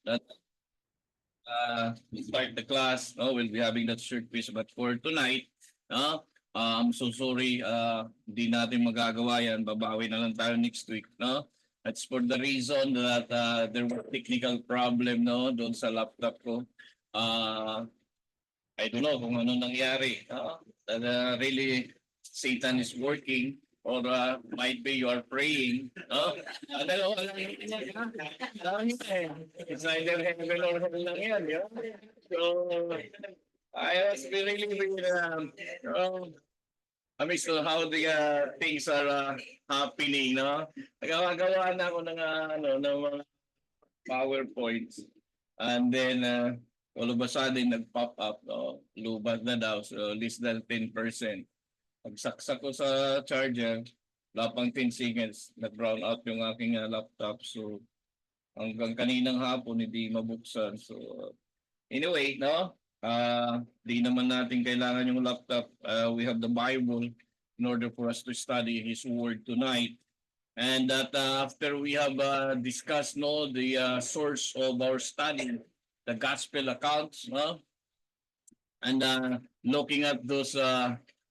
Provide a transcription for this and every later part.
that we start the class. No, we'll be having that short quiz. But for tonight, I'm so sorry. Di natin magagawa yan. Babawi na lang tayo next week. No? That's for the reason that there was technical problem no doon sa laptop ko. I don't know kung ano nangyari. That really Satan is working or might be you are praying. Dalawa lang yun. It's either heaven or hell lang yan. So, I was really, amazed on how the things are happening, no? Nagagawa na ako ng, ng mga PowerPoints. And then, all of a sudden, nag-pop up, lubat na daw, so less than 10%. Pagsaksak ko sa charger, wala pang 10 seconds, nag-brown out yung aking laptop. So, hanggang kaninang hapon, hindi mabuksan. So, anyway, no? Di naman natin kailangan yung laptop. We have the Bible in order for us to study His Word tonight. And that after we have discussed no the source of our study, the gospel accounts, no, and looking at those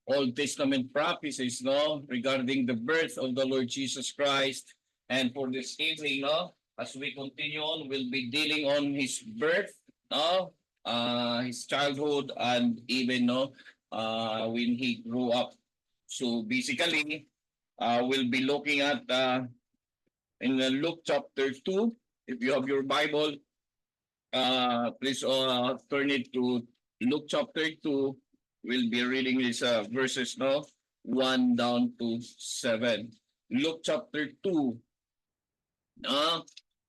Old Testament prophecies, no, regarding the birth of the Lord Jesus Christ, and for this evening, no, as we continue on, we'll be dealing on His birth, no, His childhood, and even no, when He grew up. So basically, we'll be looking at in Luke chapter 2. If you have your Bible, please turn it to Luke chapter 2. We'll be reading these verses no 1 down to 7. Luke chapter 2.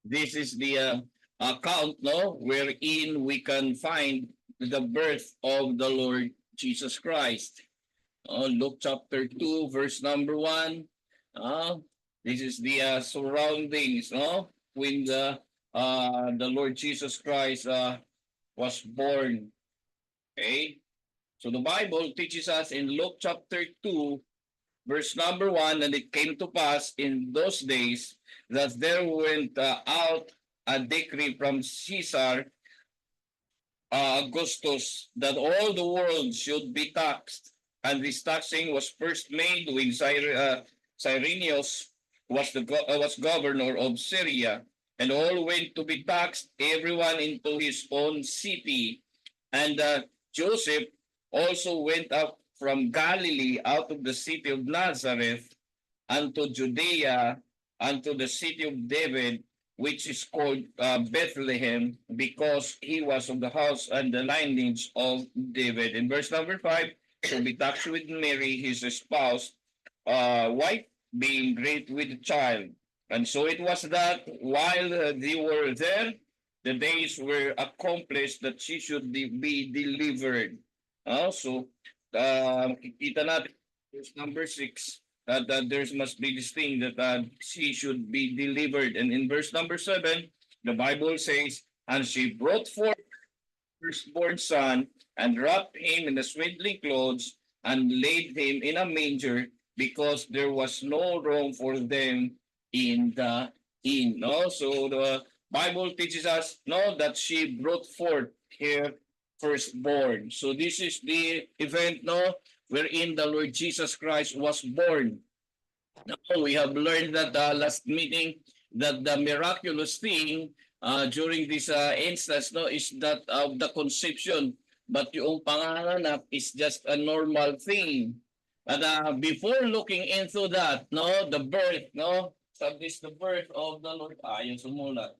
This is the account no wherein we can find the birth of the Lord Jesus Christ. Luke chapter 2, verse number 1. This is the surroundings, no? When the Lord Jesus Christ was born. Okay? So the Bible teaches us in Luke chapter 2, verse number 1, and it came to pass in those days that there went out a decree from Caesar Augustus that all the world should be taxed. And this taxing was first made when Cyrenius was governor of Syria, and all went to be taxed, everyone into his own city. And Joseph also went up from Galilee out of the city of Nazareth unto Judea, unto the city of David, which is called Bethlehem, because he was of the house and the lineage of David. In verse number 5, to be taxed with Mary, his spouse, wife, being great with child. And so it was that while they were there, the days were accomplished that she should be delivered. So, kita natin, verse number 6, that there must be this thing that she should be delivered. And in verse number 7, the Bible says, and she brought forth firstborn son, and wrapped him in the swaddling clothes, and laid him in a manger, because there was no room for them in the inn. No, so the Bible teaches us no that she brought forth her firstborn. So this is the event no wherein the Lord Jesus Christ was born. Now, we have learned that last meeting that the miraculous thing during this instance no is that of the conception, but yung panganganak is just a normal thing. But before looking into that no the birth no so this the birth of the Lord yung sumulat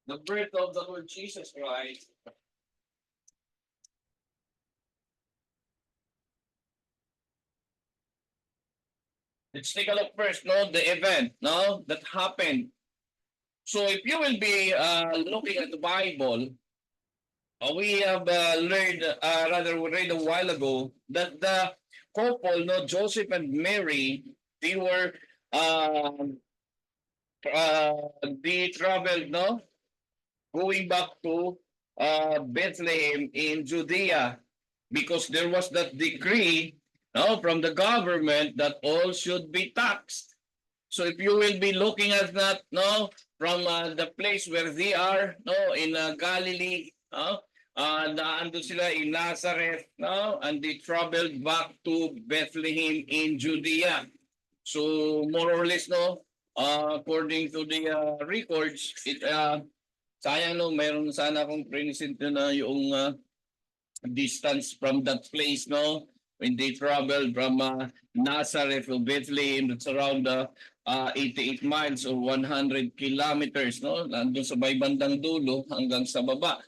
the birth of the Lord Jesus Christ. Let's take a look first no the event no that happened. So if you will be looking at the Bible, we have learned, rather we read a while ago, that the couple, no, Joseph and Mary, they were, they traveled, no, going back to Bethlehem in Judea, because there was that decree, no, from the government that all should be taxed. So if you will be looking at that, no, from the place where they are, no, in Galilee, no, naandun sila in Nazareth, no, and they traveled back to Bethlehem in Judea. So more or less, no, according to the records, sayang no, mayroon sana akong present na yung distance from that place, no? When they traveled from Nazareth to Bethlehem, that's around 88 miles or 100 kilometers, no? Nandun sa may bandang dulo hanggang sa baba.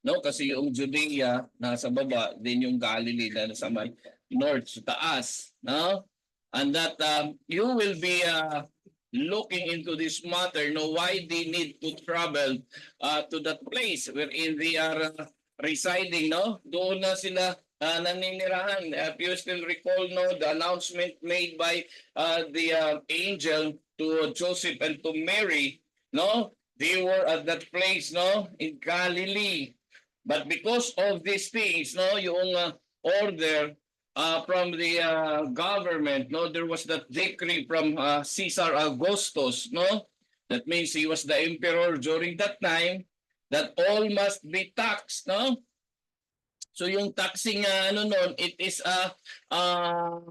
No, kasi yung Judea nasa baba, din yung Galilee na nasa may north, sa taas, no? And that you will be looking into this matter, no, why they need to travel to that place wherein they are residing, no? Doon na sila naninirahan. If you still recall, no, the announcement made by the angel to Joseph and to Mary, no? They were at that place, no, in Galilee. But because of these things, no, yung order from the government, no, there was that decree from Caesar Augustus, no? That means he was the emperor during that time, that all must be taxed, no? So yung taxing ano noon, it is an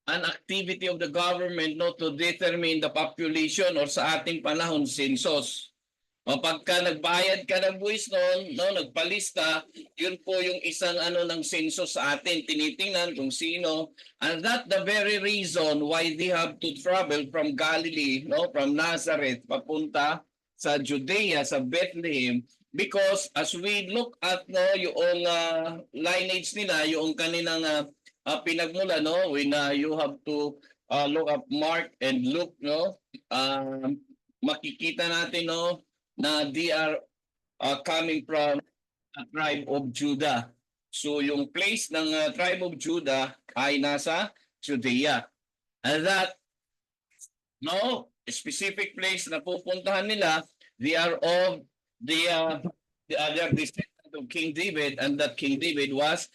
activity of the government, no, to determine the population, or sa ating panahon census. O pagka nagbayad ka ng buwis noon, no, nagpalista, yun po yung isang ano ng census sa atin, tinitingnan kung sino. And that the very reason why they have to travel from Galilee, no, from Nazareth papunta sa Judea, sa Bethlehem, because as we look at, no, yung lineage nila, yung kanilang pinagmula, no, when you have to look up Mark and Luke, no, makikita natin, no, na they are coming from a tribe of Judah. So yung place ng tribe of Judah ay nasa Judea. And that, no, specific place na pupuntahan nila, they are of the other descendant of King David, and that King David was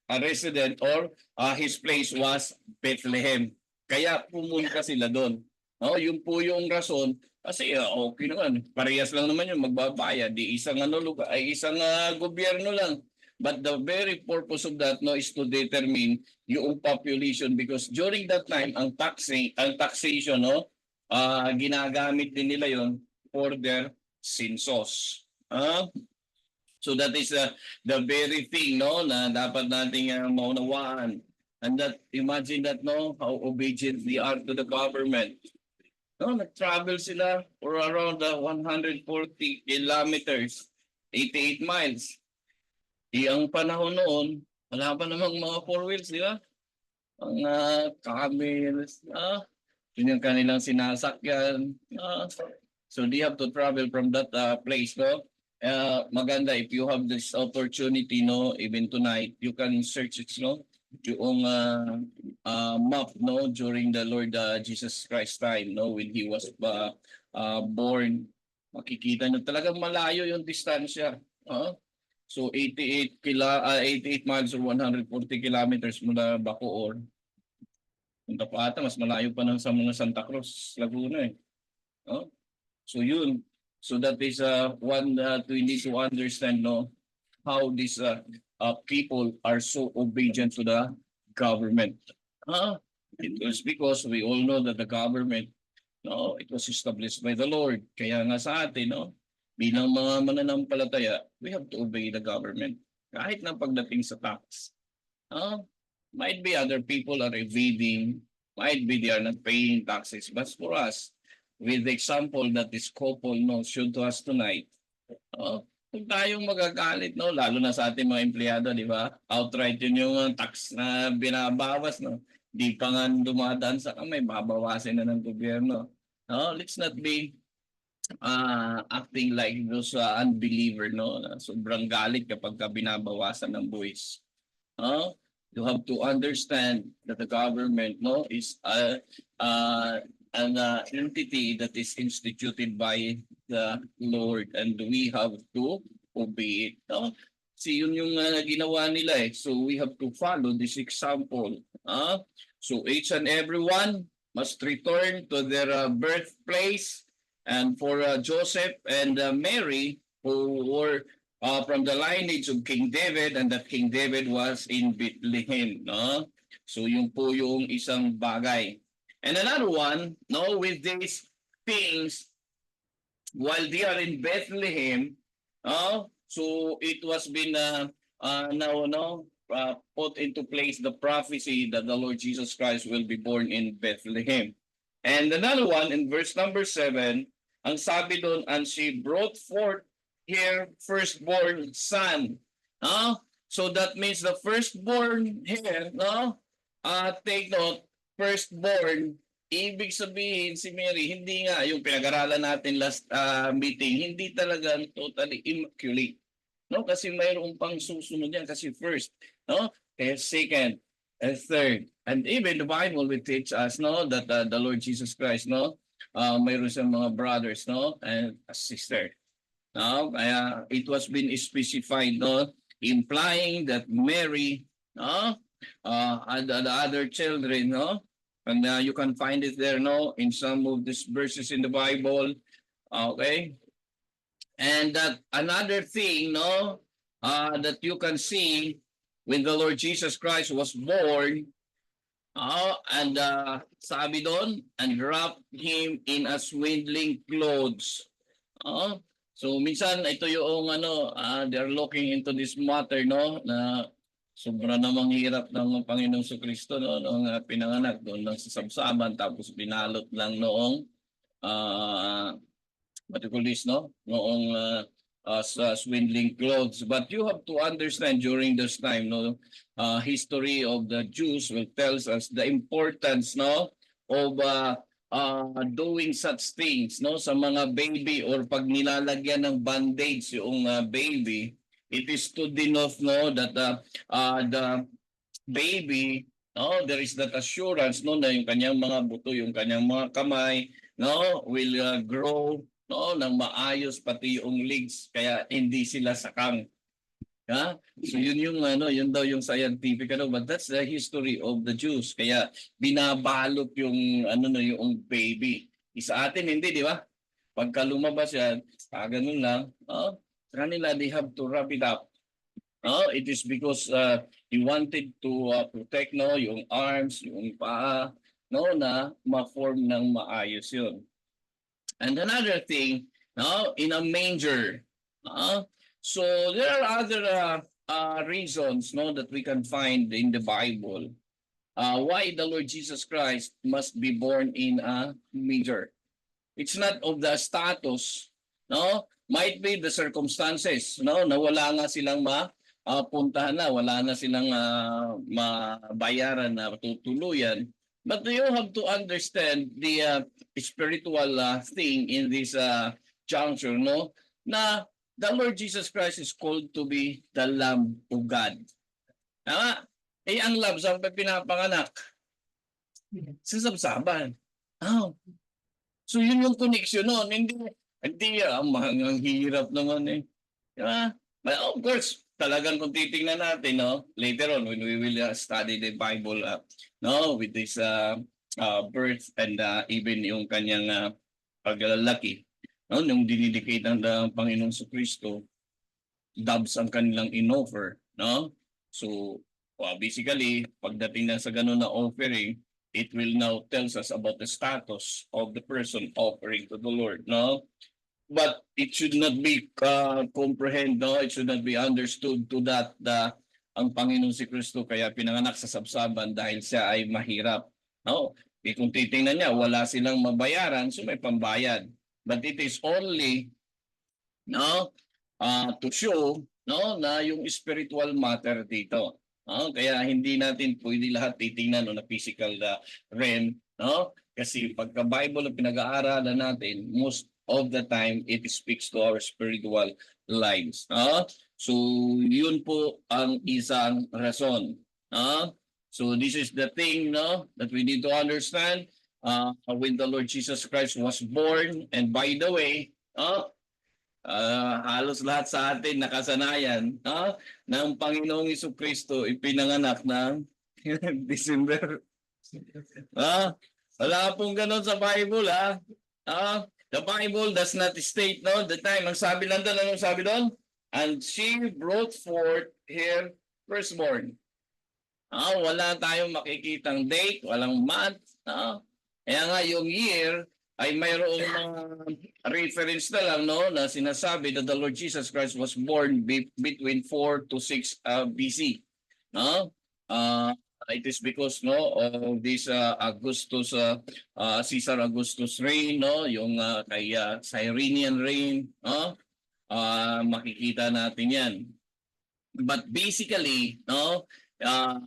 a resident, or his place was Bethlehem. Kaya pumunta sila doon. No, yun po yung rason. Kasi okay naman, parehas lang naman yung magbabayad. Di isang lugar, ay isang gobyerno lang. But the very purpose of that, no, is to determine yung population, because during that time ang taxation, no, ginagamit din nila yon for their census. So that is the very thing, no, na dapat nating maunawaan. And that, imagine that, no, how obedient they are to the government. No, nag-travel sila for around 140 kilometers, 88 miles. Ang panahon noon, wala pa namang mga four wheels, di ba? Ang camels, yun yung kanilang sinasakyan. So they have to travel from that place, no? Maganda if you have this opportunity, no, even tonight, you can search it, no? Yung map, no, during the Lord Jesus Christ time, no, when he was born, makikita nyo talagang malayo yung distansya. So 88 miles or 140 kilometers mula Bacoor. Punta pa ata, mas malayo pa ng sa mga Santa Cruz, Laguna eh. So yun. So that is one we need to understand, no, how these people are so obedient to the government. It was because we all know that the government, no, it was established by the Lord. Kaya nga sa atin, no, bilang mga mananampalataya, we have to obey the government. Kahit na pagdating sa tax. Might be other people are evading, might be they are not paying taxes, but for us, with the example that this couple, no, showed to us tonight, kung tayong magagalit, no, lalo na sa ating mga empleyado, di ba? Outright yun yung tax na binabawas, no? Di pa nga dumadaan sa kamay, babawasin na ng gobyerno. No, let's not be acting like those unbeliever, no? Sobrang galit kapag binabawasan ng buwis. You have to understand that the government, no, is an entity that is instituted by the Lord, and we have to obey it. No? See, yun yung ginawa nila eh. So we have to follow this example. So each and every one, must return to their birthplace, and for Joseph and Mary, who were from the lineage of King David, and that King David was in Bethlehem. No? So yun po yung isang bagay. And another one, no, with these things, while they are in Bethlehem, so it was been put into place the prophecy that the Lord Jesus Christ will be born in Bethlehem. And another one in verse number 7, ang sabi doon, and she brought forth her firstborn son. So that means the firstborn here, take note, firstborn, ibig sabihin si Mary, hindi nga yung pinag-aralan natin last meeting, hindi talaga totally immaculate. No, kasi mayroon pang susunod yan kasi first, no? And second, and third. And even the Bible will teach us, no, that the Lord Jesus Christ, no, mayroon sa mga brothers, no, and a sister. No, kaya it was been specified, no, implying that Mary, no, and the other children, no, and you can find it there, no, in some of these verses in the Bible. Okay. And that another thing, no, that you can see when the Lord Jesus Christ was born, and sabi doon, and wrapped him in a swaddling clothes. So minsan ito yung they're looking into this matter, no, na sobra namang hirap ng Panginoong Kristo, no, nung pinanganak doon lang sa sabsaban, tapos binalot lang noong particularly, no, noong sa swindling clothes. But you have to understand during this time, no, history of the Jews will tells us the importance, no, of doing such things, no, sa mga baby, or pag nilalagyan ng bandage yung baby, it is to denote, no, that the baby, no, there is that assurance, no, na yung kanyang mga buto, yung kanyang mga kamay, no, will grow, no, ng maayos, pati yung legs, kaya hindi sila sakang. So yun yung yun daw yung scientific, but that's the history of the Jews. Kaya binabalot yung yung baby. Sa atin hindi, di ba? Pagka lumabas yan, ganun lang, sa kanila they have to wrap it up. It is because he wanted to protect, no, yung arms, yung paa, no, na ma-form ng maayos yun. And another thing, no, in a manger. So there are other reasons, no, that we can find in the Bible why the Lord Jesus Christ must be born in a manger. It's not of the status, no, might be the circumstances, no, na wala nga silang puntahan na, wala na silang mabayaran na tutuluyan. But you have to understand the spiritual thing in this juncture, no? Na the Lord Jesus Christ is called to be the Lamb of God. Ang Lamb, saan pa pinapanganak? Sa sabsaban. So yun yung connection noon. Hindi, ang hirap naman eh. Diba? But of course, talagang kung titingnan natin, no, later on when we will study the Bible, no, with this birth and even yung kanyang paglalaki, no, nung dinidicate ng Panginoong Kristo, doves ang kanilang inoffer, no? So basically, pagdating na sa ganun na offering, it will now tells us about the status of the person offering to the Lord, no? But it should not be comprehend, no? It should not be understood to that ang Panginoon si Kristo kaya pinanganak sa sabsaban dahil siya ay mahirap. No? Kung titingnan niya, wala silang mabayaran, so may pambayad. But it is only, no, to show, no, na yung spiritual matter dito. Kaya hindi natin pwede lahat titingnan na physical realm, no? Kasi pagka Bible ang pinag-aaralan natin, most of the time it speaks to our spiritual lives. So yun po ang isang rason. So this is the thing, no, that we need to understand when the Lord Jesus Christ was born. And by the way, halos lahat sa atin nakasanayan ng Panginoong Kristo ipinanganak ng December. Wala pong ganon sa Bible, ha? The Bible does not state, no? The time, ang sabi lang doon, anong sabi doon? And she brought forth her firstborn. Wala tayong makikitang date, walang month. Kaya nga yung year ay mayroong mga reference na lang, no, na sinasabi that the Lord Jesus Christ was born between 4 to 6 BC. No? It is because, no, of this Augustus Caesar Augustus reign, no, yung kay Cyrenian reign, no? Makikita natin 'yan. But basically, no,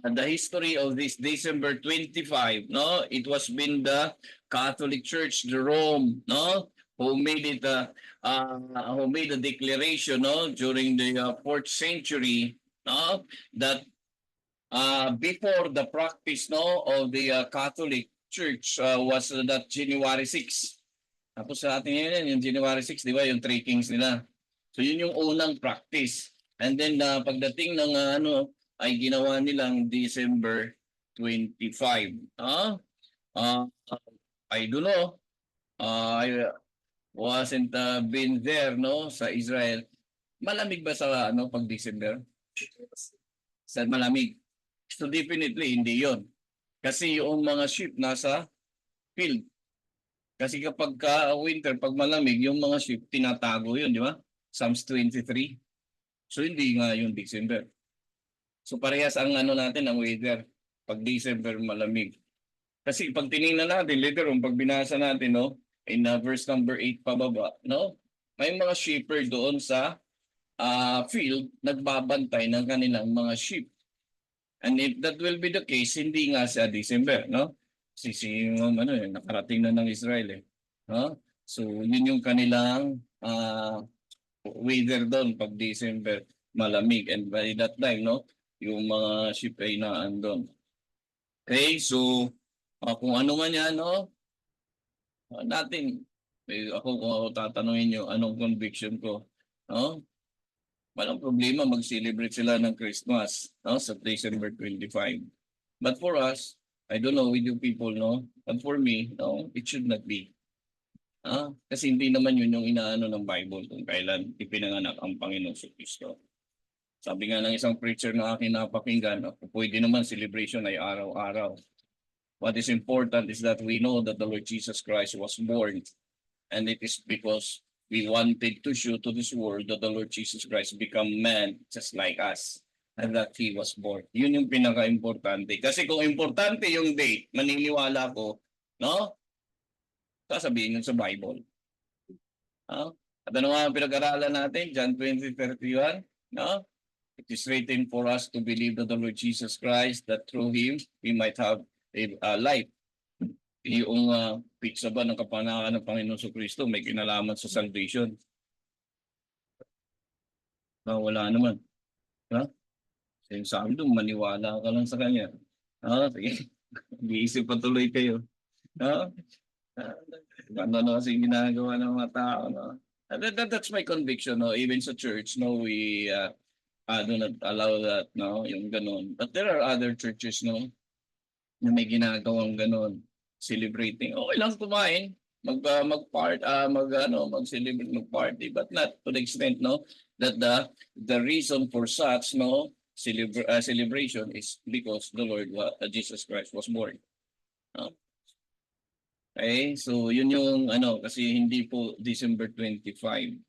the history of this December 25, no, it was been the Catholic Church, the Rome, no, who made it, who made a declaration, no, during the 4th century, no, that before the practice, no, of the Catholic Church was that January 6. Tapos sa atin ngayon, yung January 6, di ba, yung Three Kings nila. So yun yung unang practice. And then pagdating ng ay ginawa nilang December 25. I don't know. I wasn't been there, no, sa Israel. Malamig ba sa pag December? Sa malamig. So definitely hindi 'yon. Kasi yung mga ship nasa field. Kasi kapag winter, pag malamig, yung mga ship tinatago 'yun, di ba? Psalms 23. So hindi nga yung December. So parehas ang natin ang weather. Pag December malamig. Kasi pag tiningnan natin later on, pag binasa natin, no, in verse number 8 pababa, no, may mga shipper doon sa field nagbabantay ng kanilang mga ship. And if that will be the case, hindi nga sa December, no? Kasi nakarating na ng Israel, eh. No? So yun yung kanilang weather doon pag December, malamig. And by that time, no, yung mga ship ay naandun. Okay, so kung ano man yan, no, natin, kung ako tatanungin nyo, anong conviction ko, no? Walang problema, mag-celebrate sila ng Christmas, no, sa December 25. But for us, I don't know with you people, no, but for me, no, it should not be. Kasi hindi naman yun yung inaano ng Bible kung kailan ipinanganak ang Panginoong Kristo. Sabi nga ng isang preacher na akin napakinggan, pwede naman celebration ay araw-araw. What is important is that we know that the Lord Jesus Christ was born, and it is because we wanted to show to this world that the Lord Jesus Christ become man just like us, and that He was born. Yun yung pinaka-importante. Kasi kung importante yung date, maniniwala ko, no? Sasabihin yun sa Bible. At ano nga pinag-aralan natin? John 20:31, no? It is written for us to believe that the Lord Jesus Christ, that through Him, we might have a life. Yung pizza ba ng kapanakan ng Panginoon Kristo may kinalaman sa salvation? Wala naman. Yung sabi doon, maniwala ka lang sa Kanya. Sige. Mag-iisip pa tuloy kayo. Ano kasi ginagawa ng mga tao. No? That's my conviction. No? Even sa church, no, we do not allow that. No? Yung ganun. But there are other churches, no, na may ginagawang ganun. Celebrating. Okay lang kumain, mag-celebrate, mag-party, but not to the extent, no, that the reason for such, no, celebration is because the Lord Jesus Christ was born. Okay, so yun yung kasi hindi po December 25.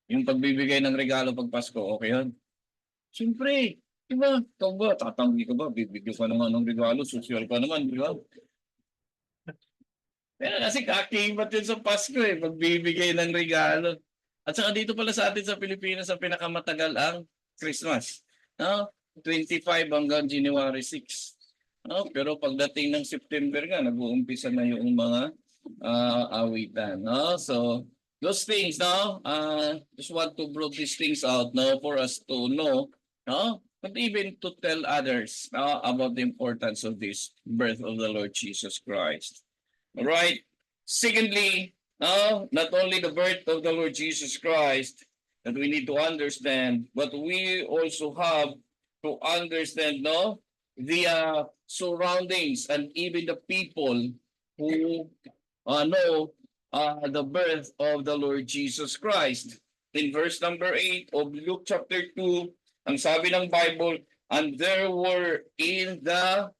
Yung pagbibigay ng regalo pag Pasko, okay yun? Siyempre, di ba? Ikaw ba, tatanggi ka ba? Bibigyan ka naman ng regalo, social ka naman, di ba? Pero kasi kakibat yun sa Pasko, pagbibigay ng regalo. At saka dito pala sa atin sa Pilipinas, ang pinakamatagal ang Christmas. 25 hanggang January 6. Pero pagdating ng September nga, nag-uumpisa na yung mga awitan. So those things, just want to bring these things out for us to know, but even to tell others about the importance of this birth of the Lord Jesus Christ. All right. Secondly, not only the birth of the Lord Jesus Christ that we need to understand, but we also have to understand, the surroundings and even the people who know the birth of the Lord Jesus Christ. In verse number 8 of Luke chapter 2, ang sabi ng Bible, and there were in the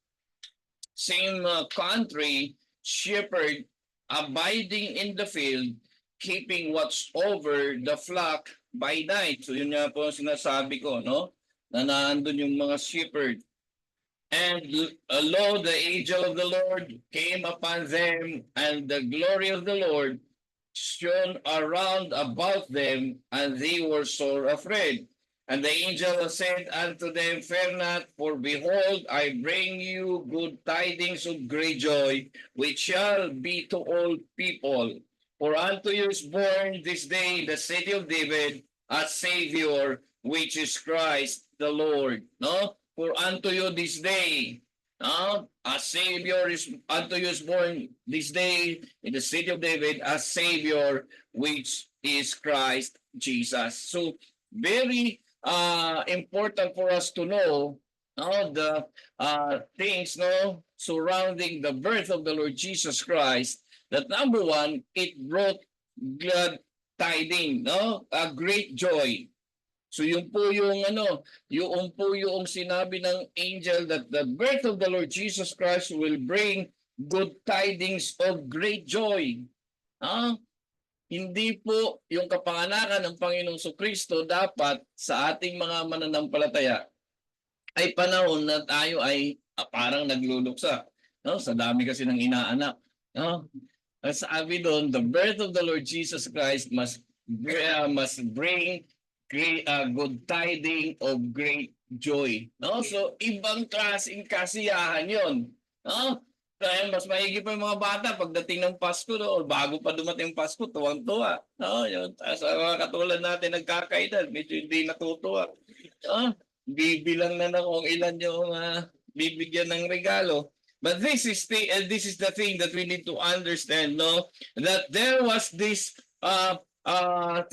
same country shepherd abiding in the field, keeping watch over the flock by night. So yun nga po ang sinasabi ko, no? Na nandun yung mga shepherd. And lo, the angel of the Lord came upon them, and the glory of the Lord shone around about them, and they were sore afraid. And the angel said unto them, fear not, for behold, I bring you good tidings of great joy, which shall be to all people. For unto you is born this day in the city of David a Savior, which is Christ the Lord. No? For unto you this day, a Savior is unto you is born this day in the city of David, a Savior, which is Christ Jesus. So very important for us to know the things surrounding the birth of the Lord Jesus Christ. That number one, it brought glad tidings, a great joy. So yun po yung yung sinabi ng angel that the birth of the Lord Jesus Christ will bring good tidings of great joy. Hindi po yung kapanganakan ng Panginoong Kristo dapat sa ating mga mananampalataya ay panahon na tayo ay parang nagluluksa. Sa dami kasi ng inaanak. Sabi doon, the birth of the Lord Jesus Christ must bring good tidings of great joy. So ibang klaseng kasiyahan yun. Kaya mas maigi pa yung mga bata pagdating ng Pasko, o bago pa dumating ang Pasko, tuwang-tuwa. Yun. Sa mga katulad natin nagkakaedad, medyo hindi natutuwa. Bibilang na kung ilan yung bibigyan ng regalo. But this is the thing that we need to understand, that there was this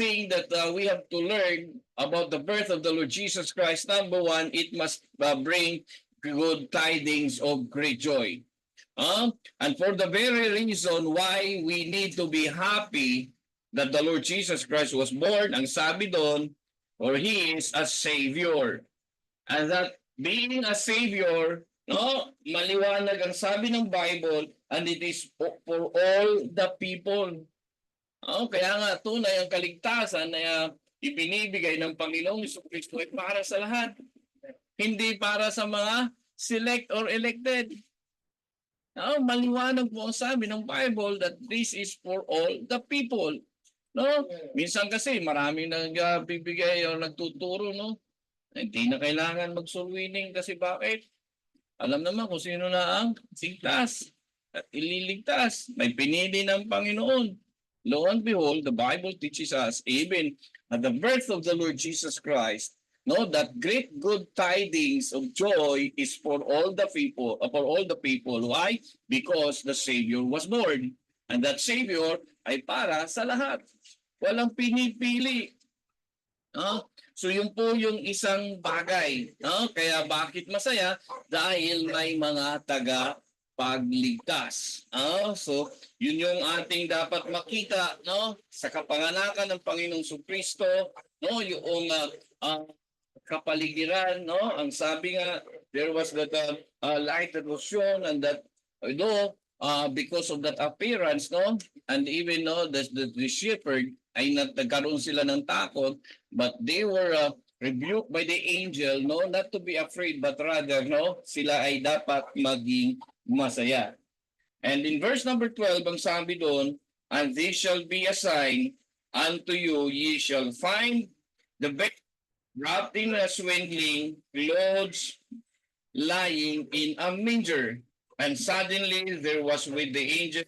thing that we have to learn about the birth of the Lord Jesus Christ. Number one, it must bring good tidings of great joy. And for the very reason why we need to be happy that the Lord Jesus Christ was born, ang sabi doon, or He is a Savior. And that being a Savior, maliwanag ang sabi ng Bible, and it is for all the people. Kaya nga tunay ang kaligtasan na ipinibigay ng Panginoong Kristo ay para sa lahat. Hindi para sa mga select or elected. Maliwanag po ang sabi ng Bible that this is for all the people. Minsan kasi maraming nagbibigay o nagtuturo, hindi na kailangan mag-soul-winning kasi bakit? Alam naman kung sino na ang ligtas at ililigtas. May pinili ng Panginoon. Lo and behold, the Bible teaches us even at the birth of the Lord Jesus Christ, that great good tidings of joy is for all the people. Why? Because the Savior was born. And that Savior ay para sa lahat. Walang pinipili. So yun po yung isang bagay. Kaya bakit masaya? Dahil may mga tagapagligtas. So yun yung ating dapat makita sa kapanganakan ng Panginoong Kristo, yung kapaligiran, ang sabi nga, there was that light that was shown, and that because of that appearance, and even the shepherd ay nagkaroon sila ng takot, but they were rebuked by the angel, not to be afraid, but rather, sila ay dapat maging masaya. And in verse number 12, ang sabi doon, and this shall be a sign unto you, ye shall find the babe wrapped in a swaddling clothes, lying in a manger. And suddenly there was with the angel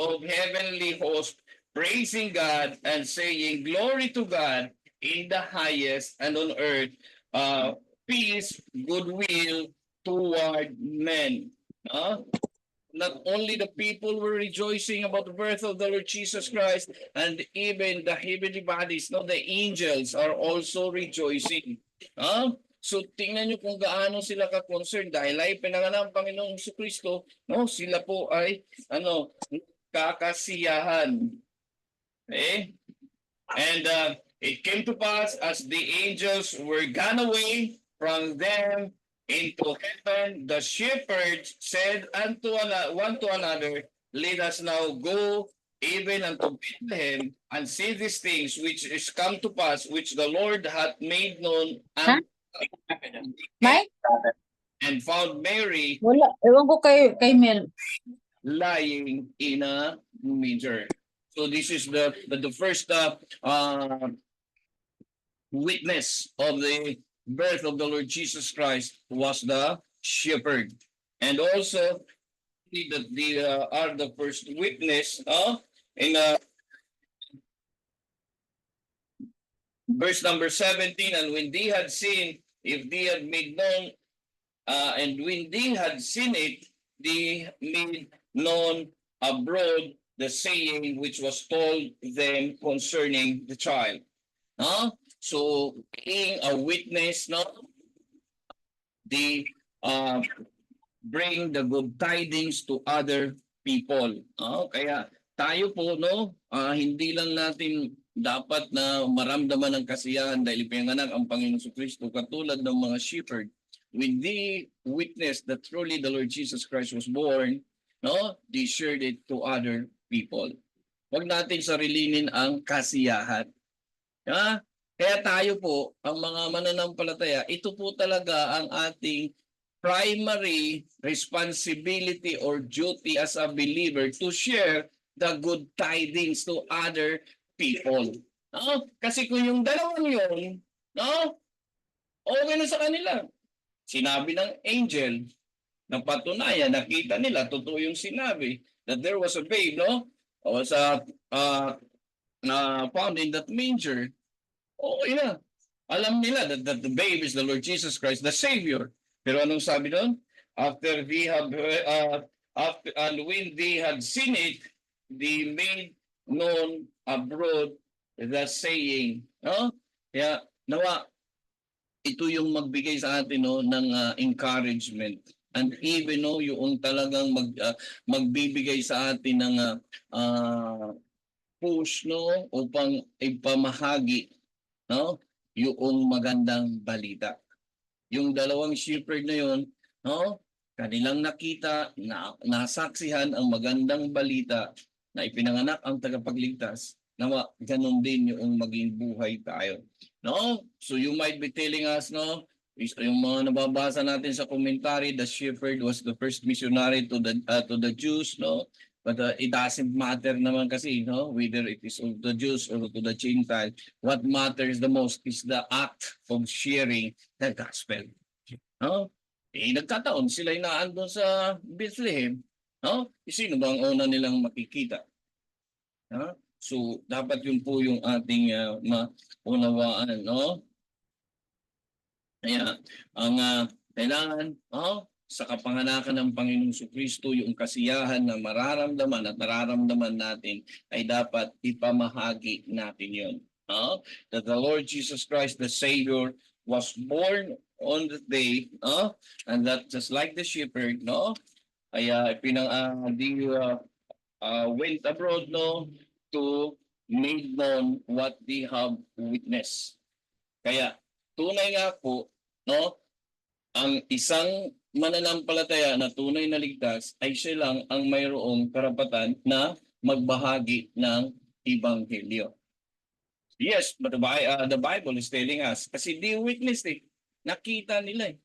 of heavenly host, praising God and saying, glory to God in the highest, and on earth peace, goodwill toward men. Not only the people were rejoicing about the birth of the Lord Jesus Christ, and even the heavenly bodies, the angels are also rejoicing. So tingnan niyo kung gaano sila ka-concerned dahil ay pinanganak ang Panginoong Jesucristo, no? Sila po ay kakasiyahan. Okay? And it came to pass as the angels were gone away from them into heaven, the shepherds said unto one to another, let us now go even unto Bethlehem and see these things which is come to pass, which the Lord hath made known unto Mike? and found Mary Wala. Ewan ko kay Mel. lying in a manger. So this is the first witness of the birth of the Lord Jesus Christ was the shepherd, and also that they are the first witness in verse number 17. And when they had seen, if they had made known, and when they had seen it, they made known abroad the saying which was told them concerning the child. So being a witness, they bring the good tidings to other people. Kaya tayo po, hindi lang natin dapat na maramdaman ng kasiyahan dahil pinanganak ang Panginoong Jesucristo katulad ng mga shepherd. When they witnessed that truly the Lord Jesus Christ was born, they shared it to other people. Huwag natin sarilinin ang kasiyahan. Kaya tayo po, ang mga mananampalataya, ito po talaga ang ating primary responsibility or duty as a believer to share the good tidings to other people. Kasi kung yung dalawang yun, okay na sa kanila. Sinabi ng angel, ng patunayan, nakita nila, totoo yung sinabi, that there was a babe, was found in that manger. Okay na. Alam nila that the babe is the Lord Jesus Christ, the Savior. Pero anong sabi doon? After they have, and when they had seen it, they made known abroad the saying. Kaya nawa, ito yung magbigay sa atin ng encouragement. And even yung talagang magbibigay sa atin ng push upang ipamahagi yung magandang balita. Yung dalawang shepherd na yun, kanilang nakita, nasaksihan ang magandang balita na ipinanganak ang tagapagligtas, na ganun din yung maging buhay tayo. So you might be telling us, yung mga nababasa natin sa commentary, the shepherd was the first missionary to the Jews, but it doesn't matter naman kasi, whether it is of the Jews or to the Gentile. What matters the most is the act of sharing the gospel. Nagkataon sila naandun sa Bethlehem. Sino ba ang una nilang makikita? So dapat yun po yung ating maunawaan. Kaya ang kailangan sa kapanganakan ng Panginoong Jesucristo, yung kasiyahan na mararamdaman at nararamdaman natin ay dapat ipamahagi natin yun. That the Lord Jesus Christ, the Savior, was born on the day, and that just like the shepherd, kaya went abroad, to make known what they have witnessed. Kaya tunay nga po, ang isang mananampalataya na tunay na ligtas ay siya lang ang mayroong karapatan na magbahagi ng Ebanghelyo. Yes, but the Bible is telling us, kasi they witnessed it, nakita nila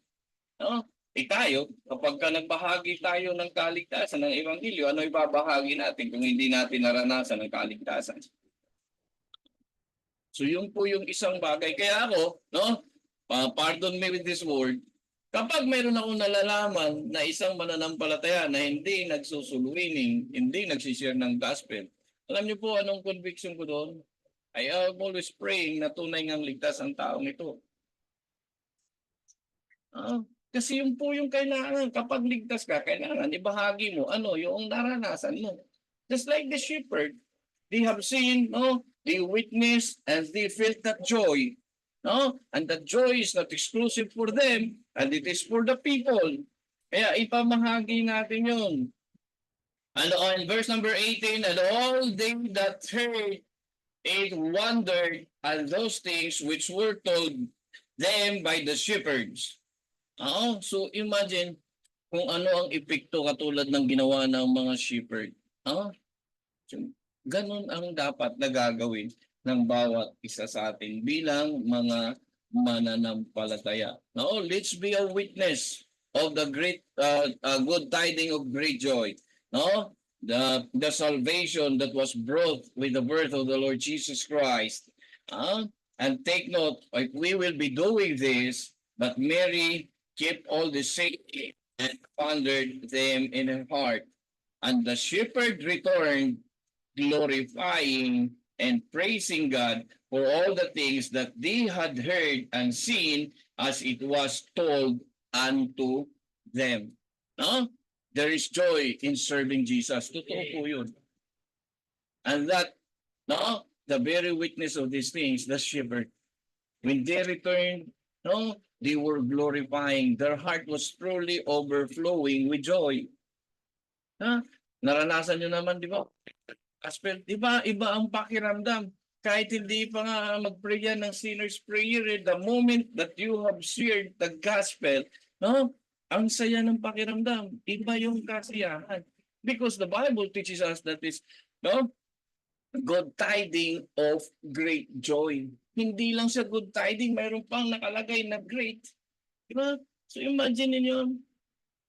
tayo, kapag nagbahagi tayo ng kaligtasan ng Ebanghelyo, ano ibabahagi natin kung hindi natin naranasan ang kaligtasan? So yun po yung isang bagay. Kaya ako, pardon me with this word, kapag mayroon akong nalalaman na isang mananampalataya na hindi nagsusuluining, hindi nagsishare ng gospel, alam niyo po anong conviction ko doon? I am always praying na tunay ngang ligtas ang taong ito. Kasi yun po yung kailangan. Kapag ligtas ka, kailangan ibahagi mo yung naranasan mo. Just like the shepherd, they have seen, they witnessed, and they felt that joy. no? And the joy is not exclusive for them, and it is for the people. Kaya ipamahagi natin yun. And on verse number 18, and all they that heard it wondered at those things which were told them by the shepherds. So imagine kung ano ang epekto katulad ng ginawa ng mga shepherd. So, ganun ang dapat na gagawin ng bawat isa sa atin bilang mga mananampalataya. Now, let's be a witness of the great good tidings of great joy. No? The salvation that was brought with the birth of the Lord Jesus Christ. And take note, if we will be doing this, but Mary kept all the safety and pondered them in her heart. And the shepherd returned, glorifying and praising God for all the things that they had heard and seen as it was told unto them. No? There is joy in serving Jesus. Totoo po yun. And that, no, the very witness of these things, the shepherd, when they returned, no, they were glorifying. Their heart was truly overflowing with joy. Naranasan nyo naman, di ba? Gospel, di ba? Iba ang pakiramdam. Kahit hindi pa nga mag-pray yan ng sinner's prayer, the moment that you have shared the gospel, no, ang saya ng pakiramdam. Iba yung kasiyahan. Because the Bible teaches us that is, no, good tiding of great joy. Hindi lang sa good tiding, mayroon pang nakalagay na great. Diba? So imagine niyo,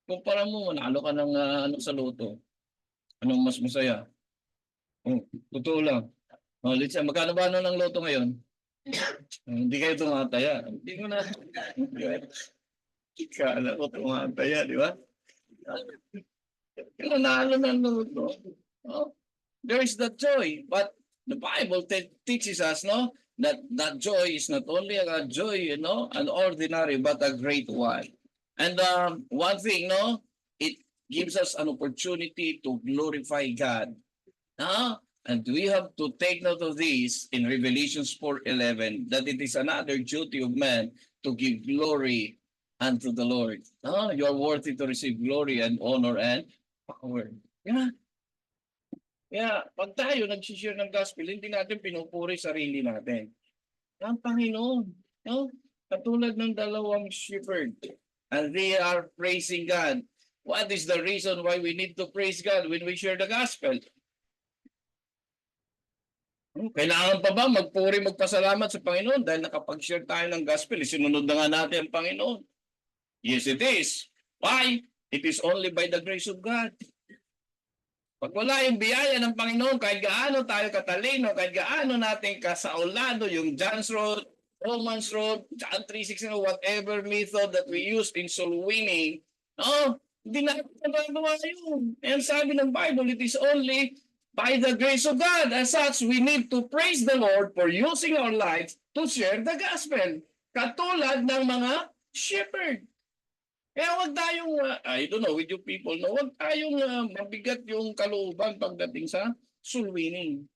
kumpara mo, manalo ka ng ano sa loto. Anong mas masaya? Totoo lang. Let's say, magkano ba ng loto ngayon? Hindi kayo tumataya. Hindi ko na. Kala ko tumataya, di ba? Nanalo ng loto. There is the joy, but the Bible teaches us, no, that that joy is not only a joy, you know, an ordinary, but a great one. And one thing, no, it gives us an opportunity to glorify God. And we have to take note of this in Revelations 4:11, that it is another duty of man to give glory unto the Lord. You are worthy to receive glory and honor and power. Kaya pag tayo nag-share ng gospel, hindi natin pinupuri sarili natin. Ang Panginoon, no? Katulad ng dalawang shepherd, and they are praising God. What is the reason why we need to praise God when we share the gospel? Kailangan pa ba magpuri, magpasalamat sa Panginoon dahil nakapag-share tayo ng gospel, isinunod na nga natin ang Panginoon? Yes, it is. Why? It is only by the grace of God. Pag wala yung biyaya ng Panginoon, kahit gaano tayo katalino, kahit gaano natin kasaulado, yung John's Road, Romans Road, John 3:16, whatever method that we use in soul winning, hindi natin magagawa yun. And sabi ng Bible, it is only by the grace of God. As such, we need to praise the Lord for using our lives to share the gospel. Katulad ng mga shepherd. Kaya wag tayong, I don't know, with you people, no, wag tayong mabigat yung kalooban pagdating sa soul winning.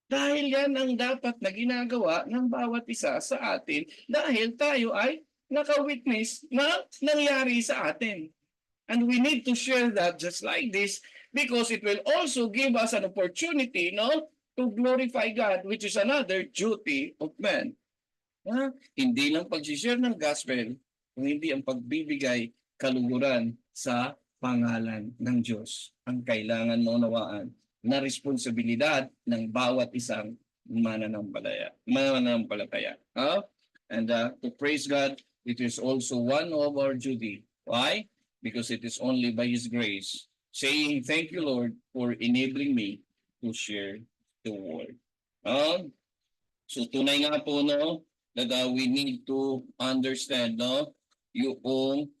Dahil yan ang dapat na ginagawa ng bawat isa sa atin dahil tayo ay naka-witness na nangyari sa atin. And we need to share that just like this because it will also give us an opportunity, no, to glorify God, which is another duty of man. Hindi lang pag-share ng gospel, kung hindi ang pagbibigay kaluguran sa pangalan ng Diyos ang kailangan maunawaan na responsibilidad ng bawat isang mananampalataya. And to praise God, it is also one of our duty. Why? Because it is only by His grace, saying, thank you, Lord, for enabling me to share the word. So tunay nga po, no, that we need to understand, no, yung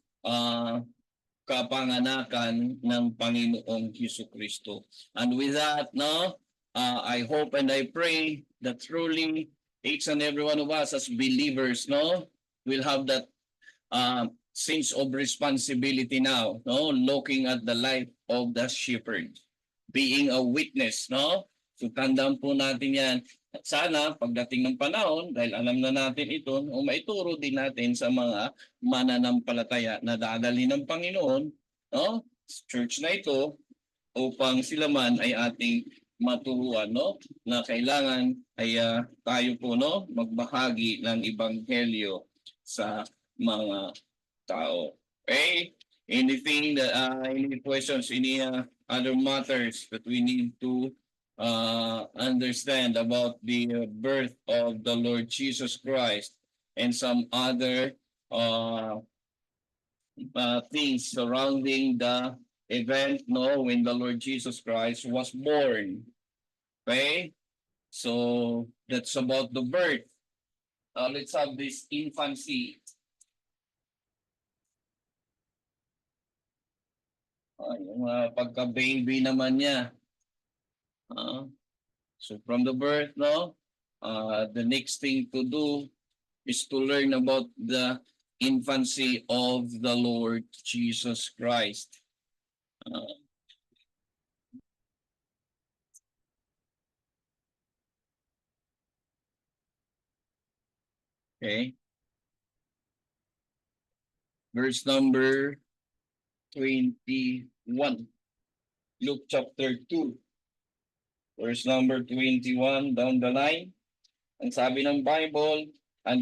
kapanganakan ng Panginoong Jesucristo. And with that, no, I hope and I pray that truly each and every one of us as believers, no, will have that sense of responsibility now, no, looking at the life of the shepherd, being a witness, no. So tandaan po natin yan, At sana pagdating ng panahon, dahil alam na natin ito, o maituro din natin sa mga mananampalataya na dadalhin ng Panginoon, no? Church na ito, upang sila man ay ating maturuan, no? Na kailangan ay tayo po, no, magbahagi ng ebanghelyo sa mga tao. Okay? Anything that any questions, any other matters that we need to understand about the birth of the Lord Jesus Christ and some other things surrounding the event, no, when the Lord Jesus Christ was born. Okay? So that's about the birth. Let's have this infancy. Yung pagka-baby naman niya. So from the birth, no, the next thing to do is to learn about the infancy of the Lord Jesus Christ. Okay. Verse number 21. Luke chapter 2. Verse number 21 down the line. Ang sabi ng Bible, and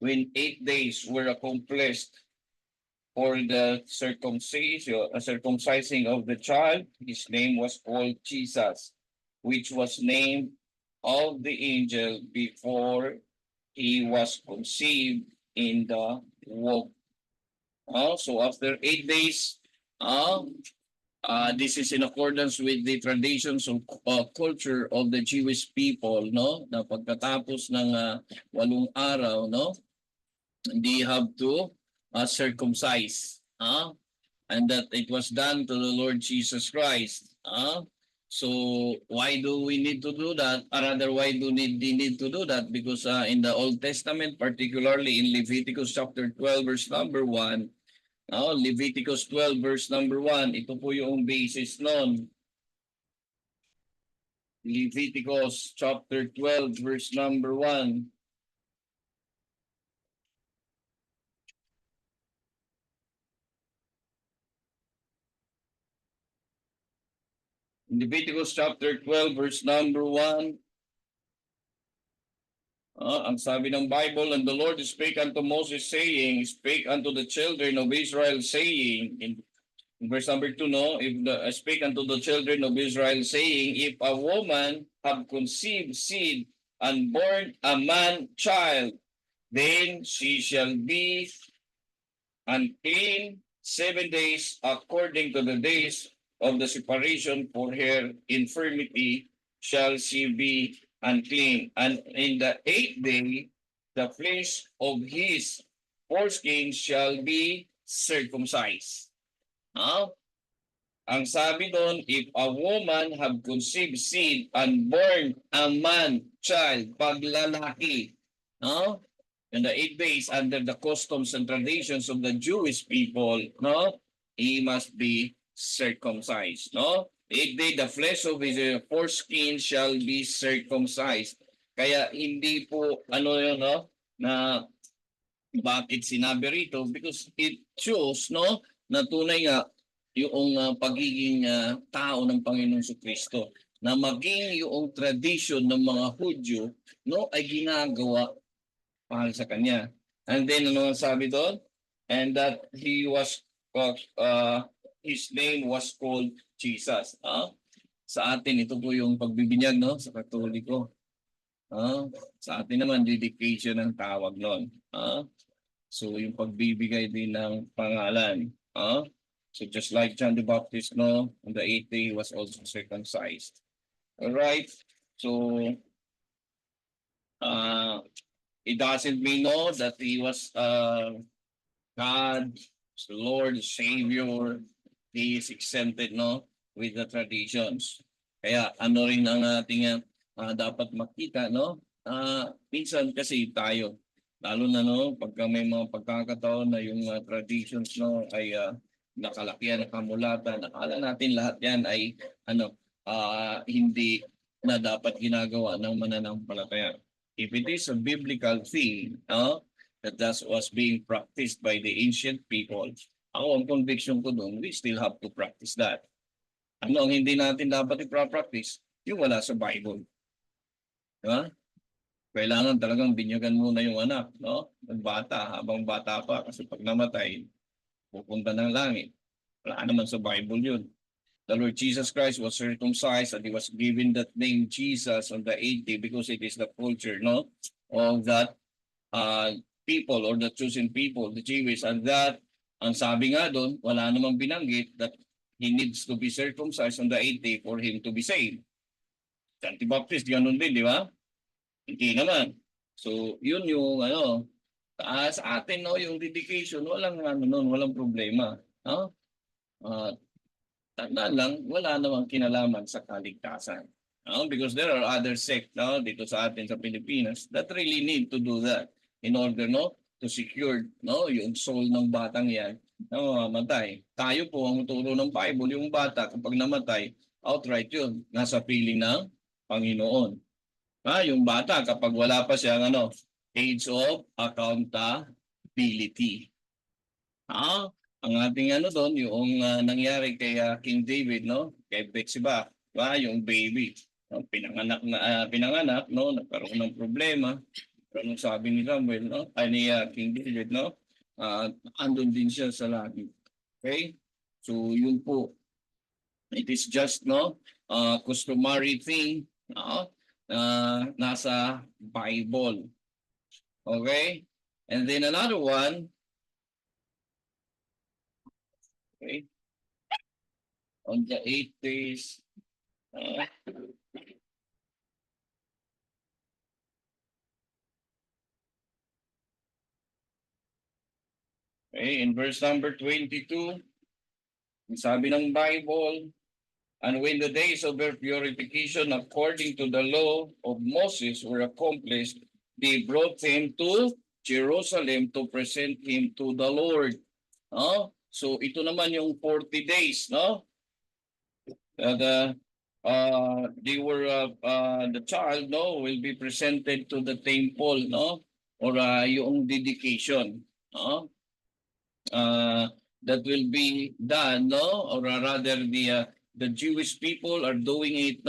when 8 days were accomplished for the circumcising of the child, his name was called Jesus, which was named of the angel before he was conceived in the womb. So after 8 days, this is in accordance with the traditions of culture of the Jewish people, no? Na pagkatapos ng 8 araw, no? They have to circumcise, and that it was done to the Lord Jesus Christ. So why do we need to do that? Or rather, why do they need to do that? Because in the Old Testament, particularly in Leviticus chapter 12, verse number 1, Leviticus 12 verse number 1, ito po yung basis nun. Leviticus chapter 12 verse number 1. Leviticus chapter 12 verse number 1. Ang sabi ng Bible, and the Lord spake unto Moses saying, speak unto the children of Israel saying, in verse number 2, no, speak unto the children of Israel saying, if a woman have conceived seed and born a man child, then she shall be unclean 7 days according to the days of the separation, for her infirmity shall she be unclean. And in the 8th day, the flesh of his foreskin shall be circumcised. Ang sabi doon, if a woman have conceived seed and born a man child, pag lalaki, in the 8 days under the customs and traditions of the Jewish people, he must be circumcised. 8th day, the flesh of his foreskin shall be circumcised. Kaya hindi po na bakit sinabi rito, because it shows na tunay nga yung pagiging tao ng Panginoong Kristo, na maging yung tradition ng mga Hudyo ay ginagawa para sa kanya. And then ano ang sabi doon? And that he was his name was called Jesus. Sa atin ito po yung pagbibinyag sa Katoliko. Sa atin naman dedication ang tawag noon. So yung pagbibigay din ng pangalan. So just like John the Baptist, on the 8th day he was also circumcised. All right. So it doesn't mean that he was God, the Lord, the Savior. He is exempted with the traditions. Kaya ano rin ang ating dapat makita, minsan kasi tayo, lalo na pagka may mga pagkakataon na yung traditions ay nakalakihan, nakamulatan, akala natin lahat yan ay hindi na dapat ginagawa ng mananampalataya. If it is a biblical thing, that was being practiced by the ancient people, ang conviction ko doon, we still have to practice that. Ano ang hindi natin dapat i-practice? Yung wala sa Bible. Diba? Kailangan talagang binyagan muna yung anak, no? Ng bata, habang bata pa. Kasi pag namatay, pupunta ng langit. Wala naman sa Bible yun. The Lord Jesus Christ was circumcised and he was given that name Jesus on the 80 because it is the culture, no? Of that people or the chosen people, the Jewish. And that, ang sabi nga doon, wala namang binanggit that he needs to be circumcised on the 80 for him to be saved. John the Baptist, ganun din, di ba? Hindi naman. So, yun yung sa atin, no, yung dedication, walang problema. No? Tandaan lang, wala namang kinalaman sa kaligtasan. Because there are other sects dito sa atin sa Pilipinas that really need to do that in order to secure yung soul ng batang yan na mamatay. Tayo po ang turo ng Bible, yung bata kapag namatay, outright yun, nasa piling ng Panginoon. Yung bata kapag wala pa siyang age of accountability. Ang ating doon, yung nangyari kay King David, kay Bathsheba, yung baby, pinanganak, nagkaroon ng problema. Pero nung sabi ni Samuel, ni King David, andun din siya sa langit. Okay? So yun po, it is just customary thing nasa Bible. Okay? And then another one, okay, on the 8 days, okay, in verse number 22, sabi ng Bible, and when the days of their purification according to the law of Moses were accomplished, they brought him to Jerusalem to present him to the Lord. So ito naman yung 40 days, the child will be presented to the temple, or yung dedication, that will be done, or rather the Jewish people are doing it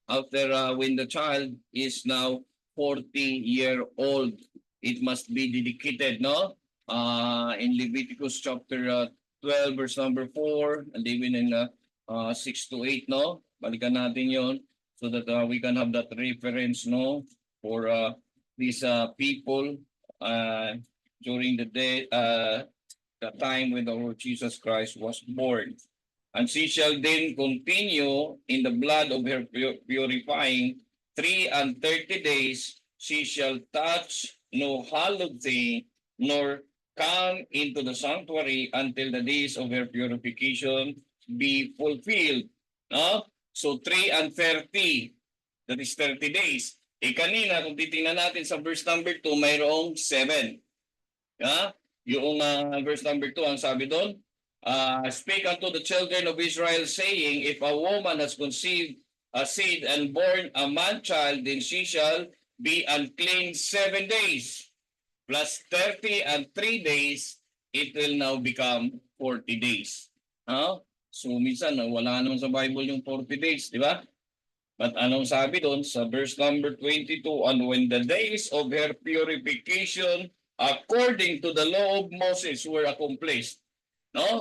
after when the child is now 40-year-old. It must be dedicated, in Leviticus chapter 12 verse number 4, and even in 6 to 8, balikan natin yon so that we can have that reference, for these people during the day, the time when the Lord Jesus Christ was born. And she shall then continue in the blood of her purifying 3 and 30 days. She shall touch no hallowed thing, nor come into the sanctuary until the days of her purification be fulfilled. So 3 and 30, that is 30 days. Kanina, kung titingnan natin sa verse number 2, mayroong 7. Yung verse number 2, ang sabi doon, speak unto the children of Israel, saying, if a woman has conceived a seed and born a man-child, then she shall be unclean 7 days, plus 30 and 3 days, it will now become 40 days. So minsan, wala naman sa Bible yung 40 days, di ba? But anong sabi doon sa verse number 22, and when the days of her purification according to the law of Moses were accomplished.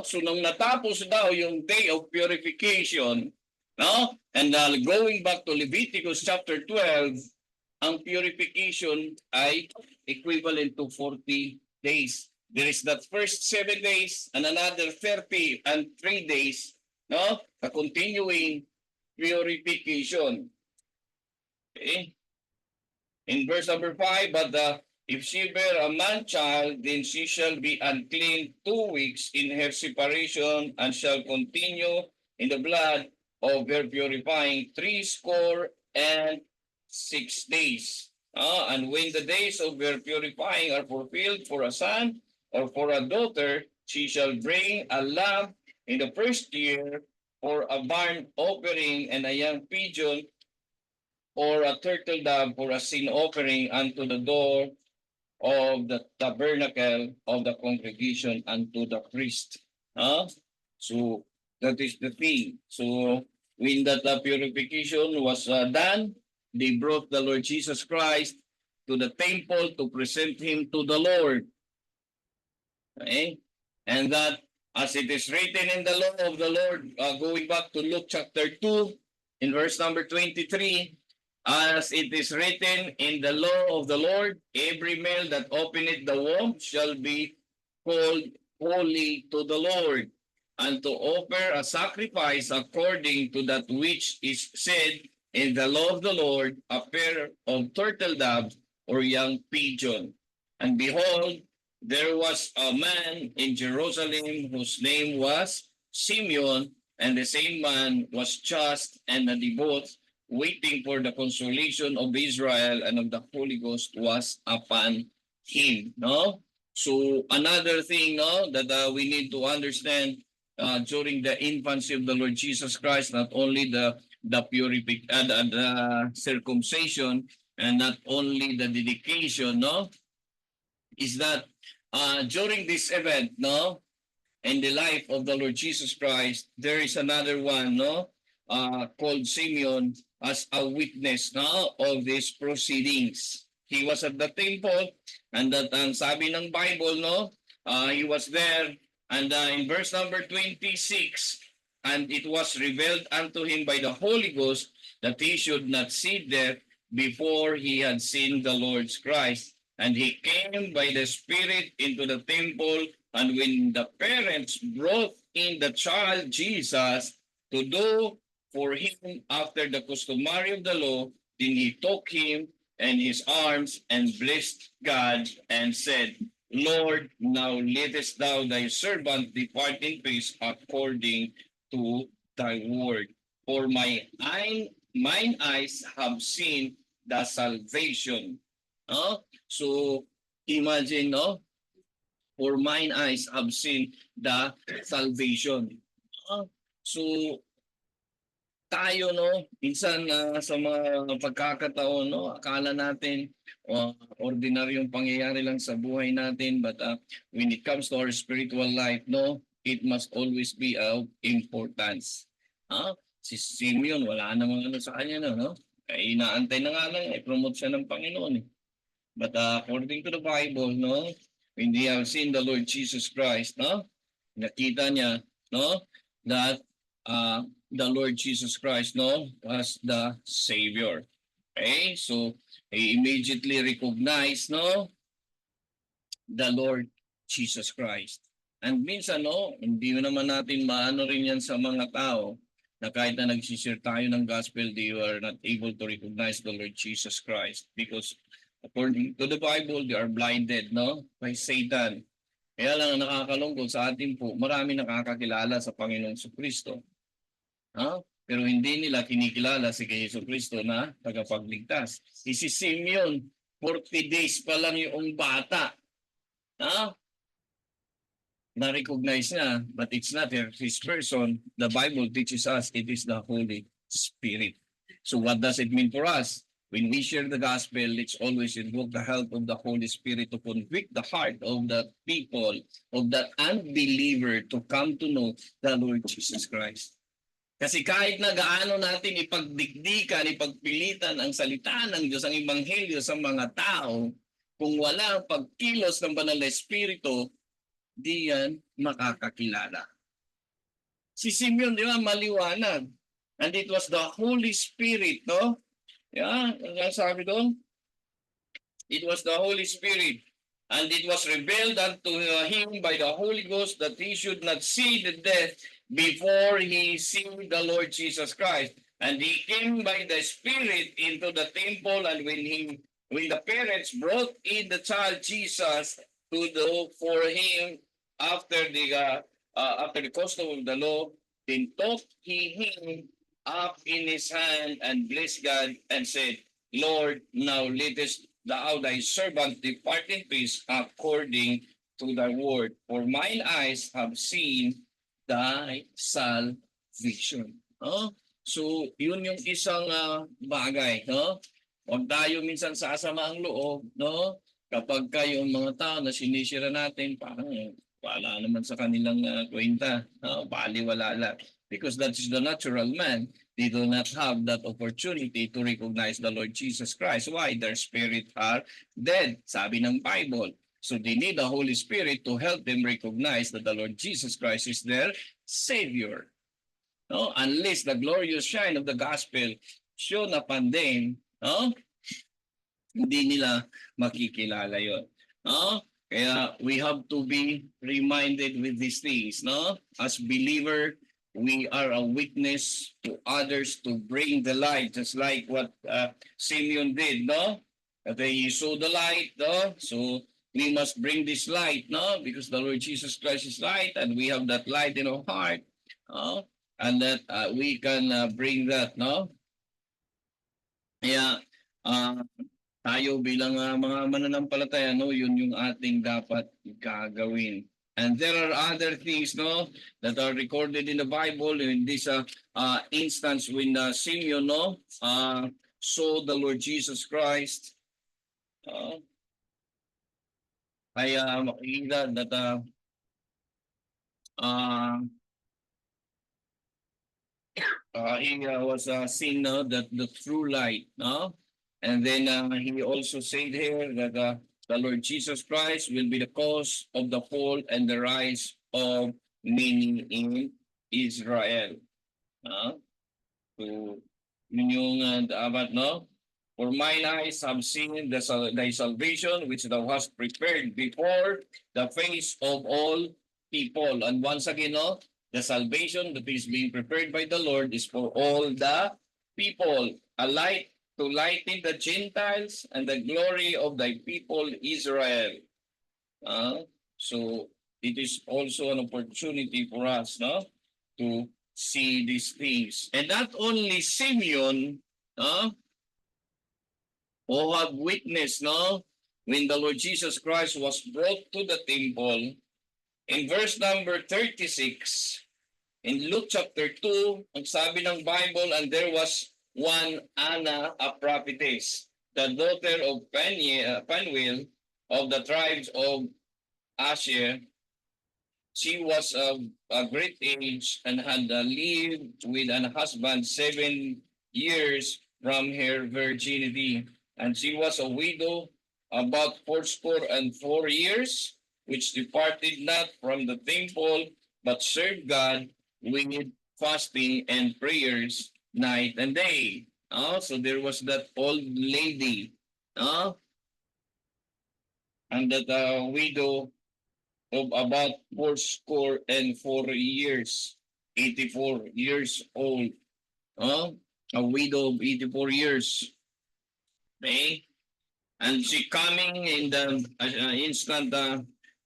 So nung natapos daw yung day of purification, and going back to Leviticus chapter 12, ang purification ay equivalent to 40 days. There is that first 7 days and another 30 and 3 days, a continuing purification. Okay? In verse number 5, but if she bear a man-child, then she shall be unclean 2 weeks in her separation, and shall continue in the blood of her purifying 66 days. And when the days of her purifying are fulfilled for a son or for a daughter, she shall bring a lamb in the first year for a burnt offering, and a young pigeon or a turtle dove for a sin offering unto the door of the tabernacle of the congregation unto the priest. Huh? So that is the thing. So when that purification was done, they brought the Lord Jesus Christ to the temple to present him to the Lord. Okay? And that as it is written in the law of the Lord, going back to Luke chapter 2, in verse number 23, as it is written in the law of the Lord, every male that openeth the womb shall be called holy to the Lord, and to offer a sacrifice according to that which is said in the law of the Lord, a pair of turtle doves or young pigeon. And behold, there was a man in Jerusalem whose name was Simeon, and the same man was just and a devout, waiting for the consolation of Israel, and of the Holy Ghost was upon him. No? So another thing, no, that we need to understand during the infancy of the Lord Jesus Christ, not only the circumcision, and not only the dedication, no, is that during this event, no, in the life of the Lord Jesus Christ, there is another one, no, called Simeon as a witness, no, of these proceedings. He was at the temple, and that ang sabi ng Bible, no, he was there, and in verse number 26, and it was revealed unto him by the Holy Ghost that he should not see death before he had seen the Lord's Christ. And he came by the Spirit into the temple, and when the parents brought in the child Jesus to do for him after the customary of the law, then he took him in his arms and blessed God and said, Lord, now lettest thou thy servant depart in peace according to thy word. For mine eyes have seen the salvation. So imagine, no? For mine eyes have seen the salvation. So tayo, no, minsan sa mga pagkakataon, no, akala natin ordinaryong pangyayari lang sa buhay natin, but when it comes to our spiritual life, no, it must always be of importance. Si Simeon, wala namang ano sa kanya, no? Kaya inaantay na nga lang, i-promote siya ng Panginoon. But according to the Bible, no, when they have seen the Lord Jesus Christ, no, nakita niya, no, that the Lord Jesus Christ, no, was the Savior. Okay, so he immediately recognized, no, the Lord Jesus Christ. And minsan, no, hindi naman natin maano rin yan sa mga tao na kahit na nagsishare tayo ng gospel, they are not able to recognize the Lord Jesus Christ because according to the Bible, they are blinded, no, by Satan. Kaya lang ang nakakalungkot sa atin po, marami nakakakilala sa Panginoong Kristo. Pero hindi nila kinikilala si Yesu Kristo na tagapagligtas. Si Simeon, 40 days pa lang yung bata. Na-recognize niya, but it's not his person. The Bible teaches us it is the Holy Spirit. So what does it mean for us? When we share the gospel, let's always invoke the help of the Holy Spirit to convict the heart of the people, of that unbeliever to come to know the Lord Jesus Christ. Kasi kahit na gaano natin ipagdikdikan, ipagpilitan ang salita ng Diyos, ang Ebanghelyo sa mga tao, kung wala ang pagkilos ng Banal na Espiritu, di yan makakakilala. Si Simeon, di ba, maliwanag. And it was the Holy Spirit, no? Yeah, ang sabi doon, it was the Holy Spirit. And it was revealed unto him by the Holy Ghost that he should not see the death before he see the Lord Jesus Christ. And he came by the Spirit into the temple, and when the parents brought in the child Jesus to do for him after the custom of the law, then took he him up in his hand and blessed God and said, Lord, now lettest thou thy servant depart in peace according to thy word. For mine eyes have seen thy salvation. So, yun yung isang bagay, no? Huwag tayo minsan sasama ang loob, no? Kapag yung mga tao na sinisira natin, parang wala naman sa kanilang kwenta, no? Baliwala lang. Because that is the natural man. They do not have that opportunity to recognize the Lord Jesus Christ. Why? Their spirit are dead, sabi ng Bible. So they need the Holy Spirit to help them recognize that the Lord Jesus Christ is their Savior. No? Unless the glorious shine of the gospel shone upon them, no? Hindi nila makikilala yon. No? Kaya we have to be reminded with these things. No? As believer, we are a witness to others to bring the light, just like what Simeon did. No? He saw the light. No? So we must bring this light, no? Because the Lord Jesus Christ is light, and we have that light in our heart. No? And that we can bring that, no? Kaya tayo bilang mga mananampalataya, no, yun yung ating dapat gagawin. And there are other things, no, that are recorded in the Bible in this instance when Simeon, no, saw the Lord Jesus Christ. Ay makikita that he was seen that the true light, no? And then he also said here that the Lord Jesus Christ will be the cause of the fall and the rise of many in Israel. So, yun yung dapat, no? For mine eyes have seen thy salvation which thou hast prepared before the face of all people. And once again, no? The salvation that is being prepared by the Lord is for all the people, a light to lighten the Gentiles and the glory of thy people Israel. So it is also an opportunity for us, no, to see these things. And not only Simeon, who have witnessed, no, when the Lord Jesus Christ was brought to the temple. In verse number 36, in Luke chapter 2, ang sabi ng Bible, and there was one Anna, a prophetess, the daughter of Phanuel of the tribes of Asher. She was of a great age and had lived with an husband 7 years from her virginity. And she was a widow about 84 years, which departed not from the temple, but served God with fasting and prayers night and day. So there was that old lady, and that widow of about 84 years, 84 years old. A widow of 84 years. Okay? And she coming in the instant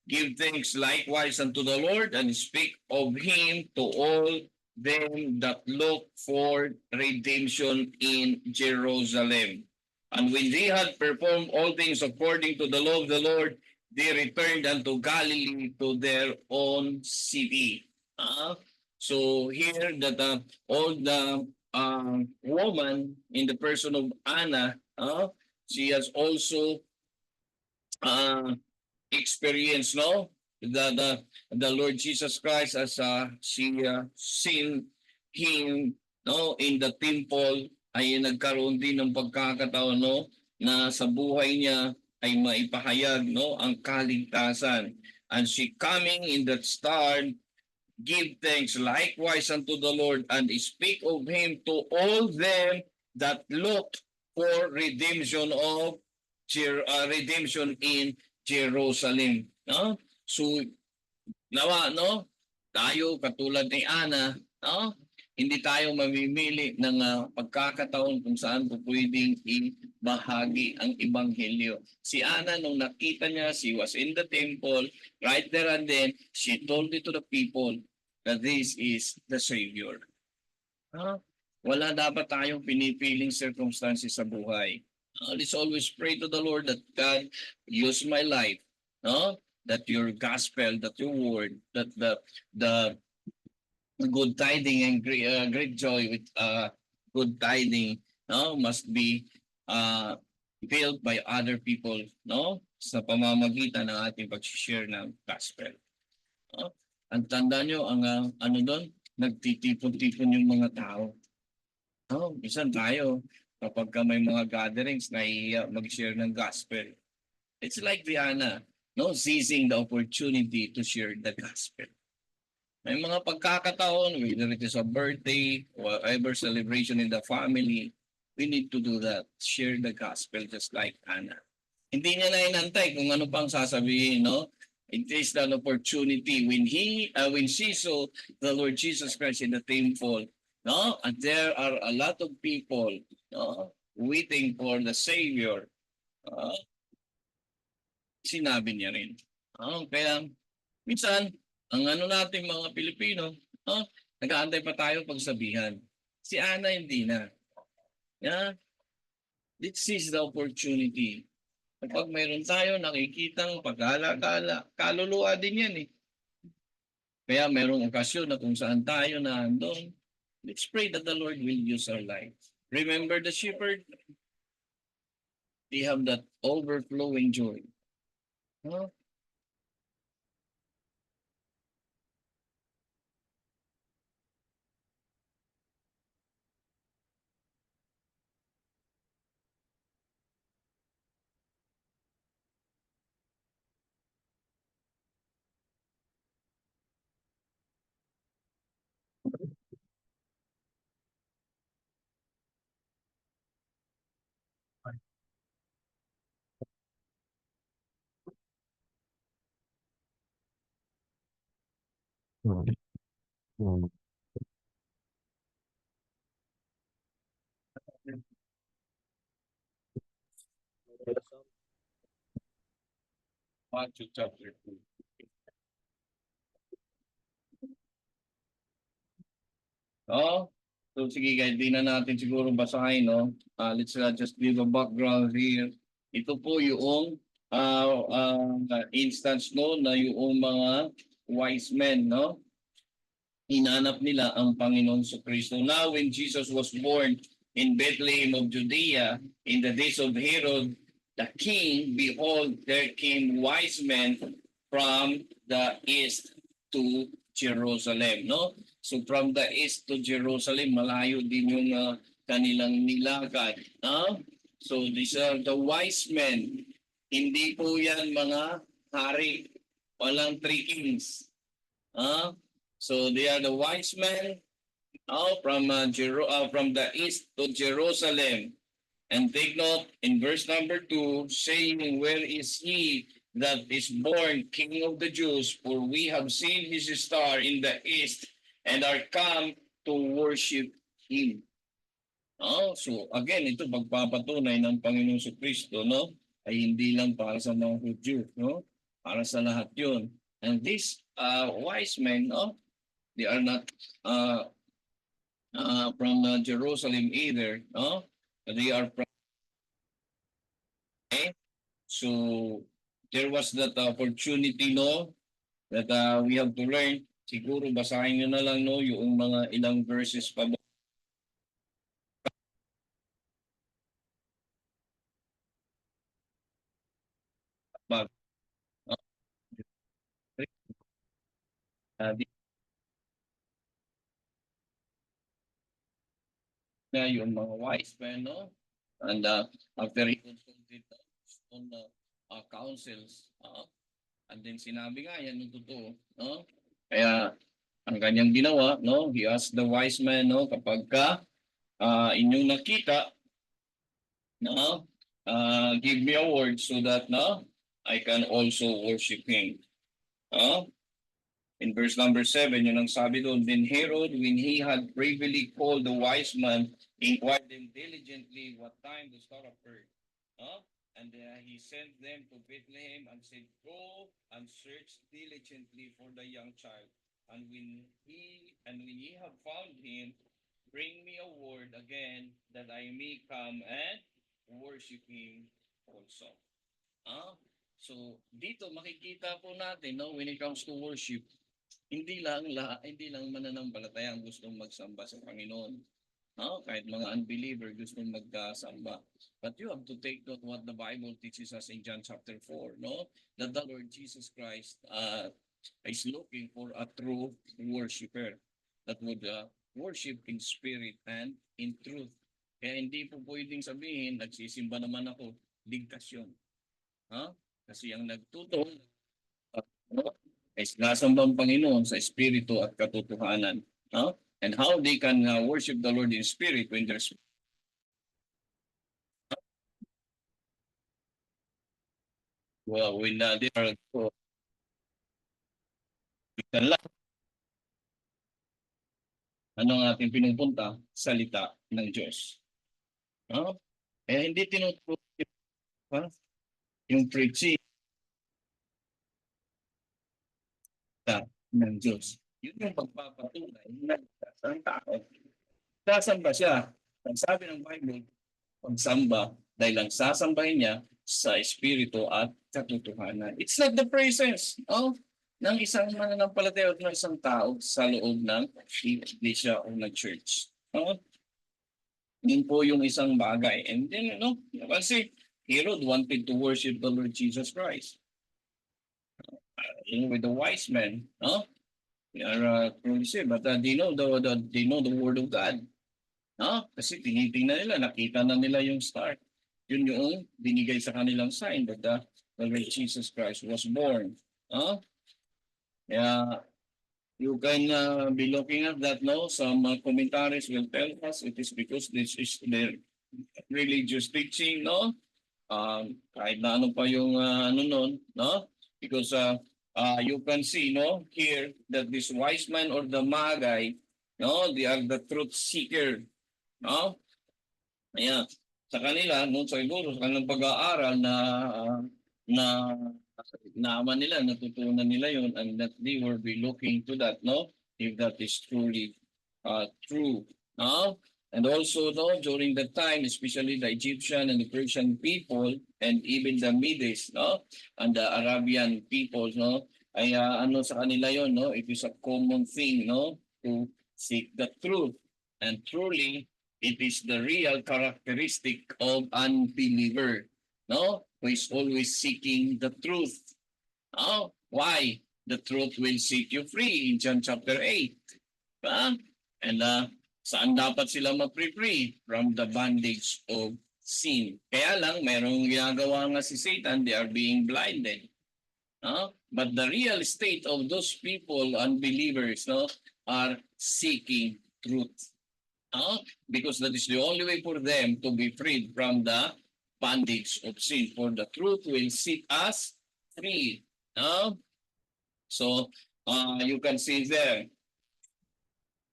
give thanks likewise unto the Lord and speak of him to all them that look for redemption in Jerusalem. And when they had performed all things according to the law of the Lord, they returned unto Galilee to their own city. So here that all the woman in the person of Anna, she has also experienced, no, the Lord Jesus Christ as she seen him, no, in the temple, ay nagkaroon din ng pagkakataon, no, na sa buhay niya ay maipahayag, no, ang kaligtasan. And she coming in that star, give thanks likewise unto the Lord and speak of him to all them that look for redemption of redemption in Jerusalem. No? So nawa, no, tayo katulad ni Ana, no, hindi tayo mamimili ng pagkakataon kung saan po pwedeng ibahagi ang ebanghelyo. Si Ana, nung nakita niya, she was in the temple, right there and then, she told it to the people that this is the Savior. Wala dapat tayong pinipiling circumstances sa buhay. Let's always pray to the Lord that God use my life, no? That your gospel, that your word, that the good tiding and great joy with good tiding, no, must be uh, filled by other people, no, sa pamamagitan ng ating pag-share ng gospel. No? Ang tanda nyo, ang ano doon, nagtitipon-tipon yung mga tao. No, minsan tayo, kapag may mga gatherings, nahihiya mag-share ng gospel. It's like Diana, no, seizing the opportunity to share the gospel. May mga pagkakataon, whether it is a birthday, whatever celebration in the family, we need to do that. Share the gospel just like Anna. Hindi niya na inantay kung ano pang sasabihin, no? It is an opportunity when she saw the Lord Jesus Christ in the temple, no? And there are a lot of people, no, waiting for the Savior. Sinabi niya rin. Kaya minsan, ang ano natin mga Pilipino, nag-aantay pa tayo pagsabihan. Si Ana hindi na. Yeah? This is the opportunity. Kapag mayroon tayo nakikitang pagkala-kala, kaluluwa din yan eh. Kaya mayroong okasyon na kung saan tayo na andon, let's pray that the Lord will use our lives. Remember the shepherd? They have that overflowing joy. Huh? Matthew chapter 2. Oh, so sige guys, di na natin siguro basahin, no? Let's just give a background here. Ito po yung instance, no, na yung mga wise men, no? Hinanap nila ang Panginoon sa Kristo. Now, when Jesus was born in Bethlehem of Judea, in the days of Herod the king, behold, there came wise men from the east to Jerusalem, no? So from the east to Jerusalem, malayo din yung kanilang nilakad. So these are the wise men. Hindi po yan mga hari. Walang three kings. So they are the wise men from the east to Jerusalem. And take note in verse number 2, saying, where is he that is born King of the Jews? For we have seen his star in the east and are come to worship him. So again, ito pagpapatunay ng Panginoon sa Kristo, no? Ay hindi lang para sa mga Hudyo, no? Para sa lahat yun. And these wise men, no? They are not from Jerusalem either, no? They are from. So there was that opportunity, no, that we have to learn. Siguro basahin nyo na lang, no, yung mga ilang verses pa ba. Di na yung mga wise men, no? And after he consulted on the councils, and then sinabi nga yan yung totoo, no? Kaya ang kanyang ginawa, no, he asked the wise man, no, kapag ka inyong nakita, no, give me a word so that, no, I can also worship him. In verse number 7, yun ang sabi doon, then Herod, when he had privily called the wise man, inquired them diligently what time the star appeared. And he sent them to Bethlehem and said, go and search diligently for the young child. And when ye have found him, bring me a word again that I may come and worship him also. So dito makikita po natin, no, when it comes to worship, hindi lang mananampalataya ang gustong magsamba sa Panginoon. No? Kahit mga unbeliever gustong magkasamba. But you have to take note what the Bible teaches us in John chapter 4, no? That the Lord Jesus Christ is looking for a true worshiper that would worship in spirit and in truth. Kaya hindi po pwedeng sabihin, nagsisimba naman ako, ligtas yun. Ha? Kasi ang nagtutong ay sinasamba ang Panginoon sa espiritu at katotohanan. No? And how they can worship the Lord in spirit when there's when they are ano ang ating pinupunta? Salita ng Diyos. No? Kaya hindi tinuturo yung preaching ng Diyos. Yun yung pagpapatunay na ang tao. Sasamba siya. Ang sabi ng Bible, pagsamba dahil ang sasambahin niya sa espiritu at katotohanan. It's not the presence ng isang mananampalataya o ng isang tao sa loob ng iglesia o ng church. Yun po yung isang bagay. And then, kasi Herod wanted to worship the Lord Jesus Christ. With the wise men, they are progressive, but they know the word of God. Kasi tinitingnan nila, nakita na nila yung star. Yun yung binigay sa kanilang sign that the Lord Jesus Christ was born. Kaya you can be looking at that now. Some commentaries will tell us it is because this is their religious teaching, kahit na ano pa yung nun, because you can see, here that this wise man or the Magi, they are the truth seeker, Ayan. Sa kanila, siguro sa kanilang pag-aaral na naaman nila, natutunan nila yun, and that they will be looking to that, if that is truly true. And also, during that time, especially the Egyptian and the Persian people, and even the Medes, and the Arabian people, ay sa kanila yun, it is a common thing, to seek the truth. And truly, it is the real characteristic of unbeliever, who is always seeking the truth. Why? The truth will set you free in John chapter 8. And saan dapat sila ma-free from the bondage of sin? Kaya lang, merong ginagawa nga si Satan, they are being blinded. But the real state of those people, unbelievers, are seeking truth. Because that is the only way for them to be freed from the bondage of sin. For the truth will set us free. So you can see there.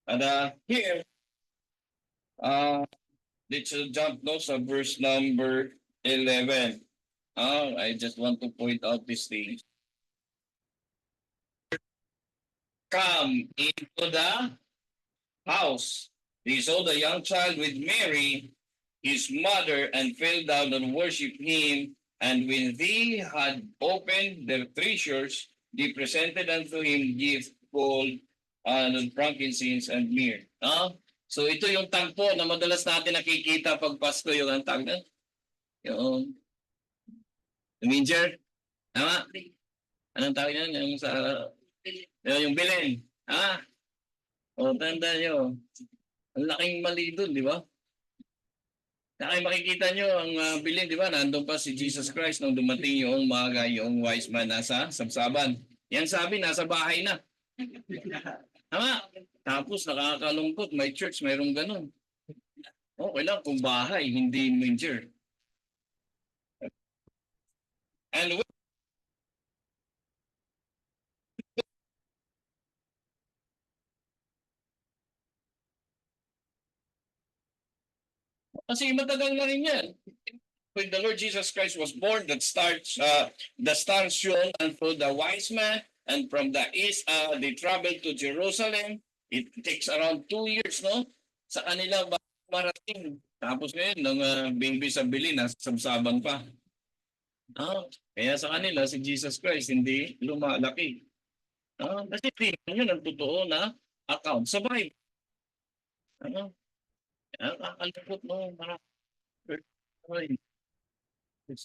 And here, let's jump now sa verse number 11. I just want to point out this thing. Come into the house. They saw the young child with Mary, his mother, and fell down and worshipped him. And when they had opened their treasures, they presented unto him gifts, gold, and frankincense, and myrrh. So ito yung tagpo na madalas natin nakikita pag Pasko, yung ang tag na. Yung manger. Tama? Anong tawag yan? Yung Belen. Tanda nyo. Ang laking mali doon, di ba? Kaya makikita nyo ang bilin, di ba? Nandun pa si Jesus Christ nung dumating yung yung wise man nasa sabsaban. Yan sabi, nasa bahay na. Tama? Tapos nakakalungkot, may church, mayroong ganun. Okay lang kung bahay, hindi manger. And kasi matagal na rin yan. When the Lord Jesus Christ was born, that starts the star shone unto the wise man, and from the east they traveled to Jerusalem. It takes around 2 years, sa kanila marating. Tapos ngayon, nung baby sa Bili, nasa sabsaban pa. Kaya sa kanila, si Jesus Christ hindi lumalaki. Kasi tingnan yun ang totoo na account sa Bible. Ano? Nakakalungkot no, parang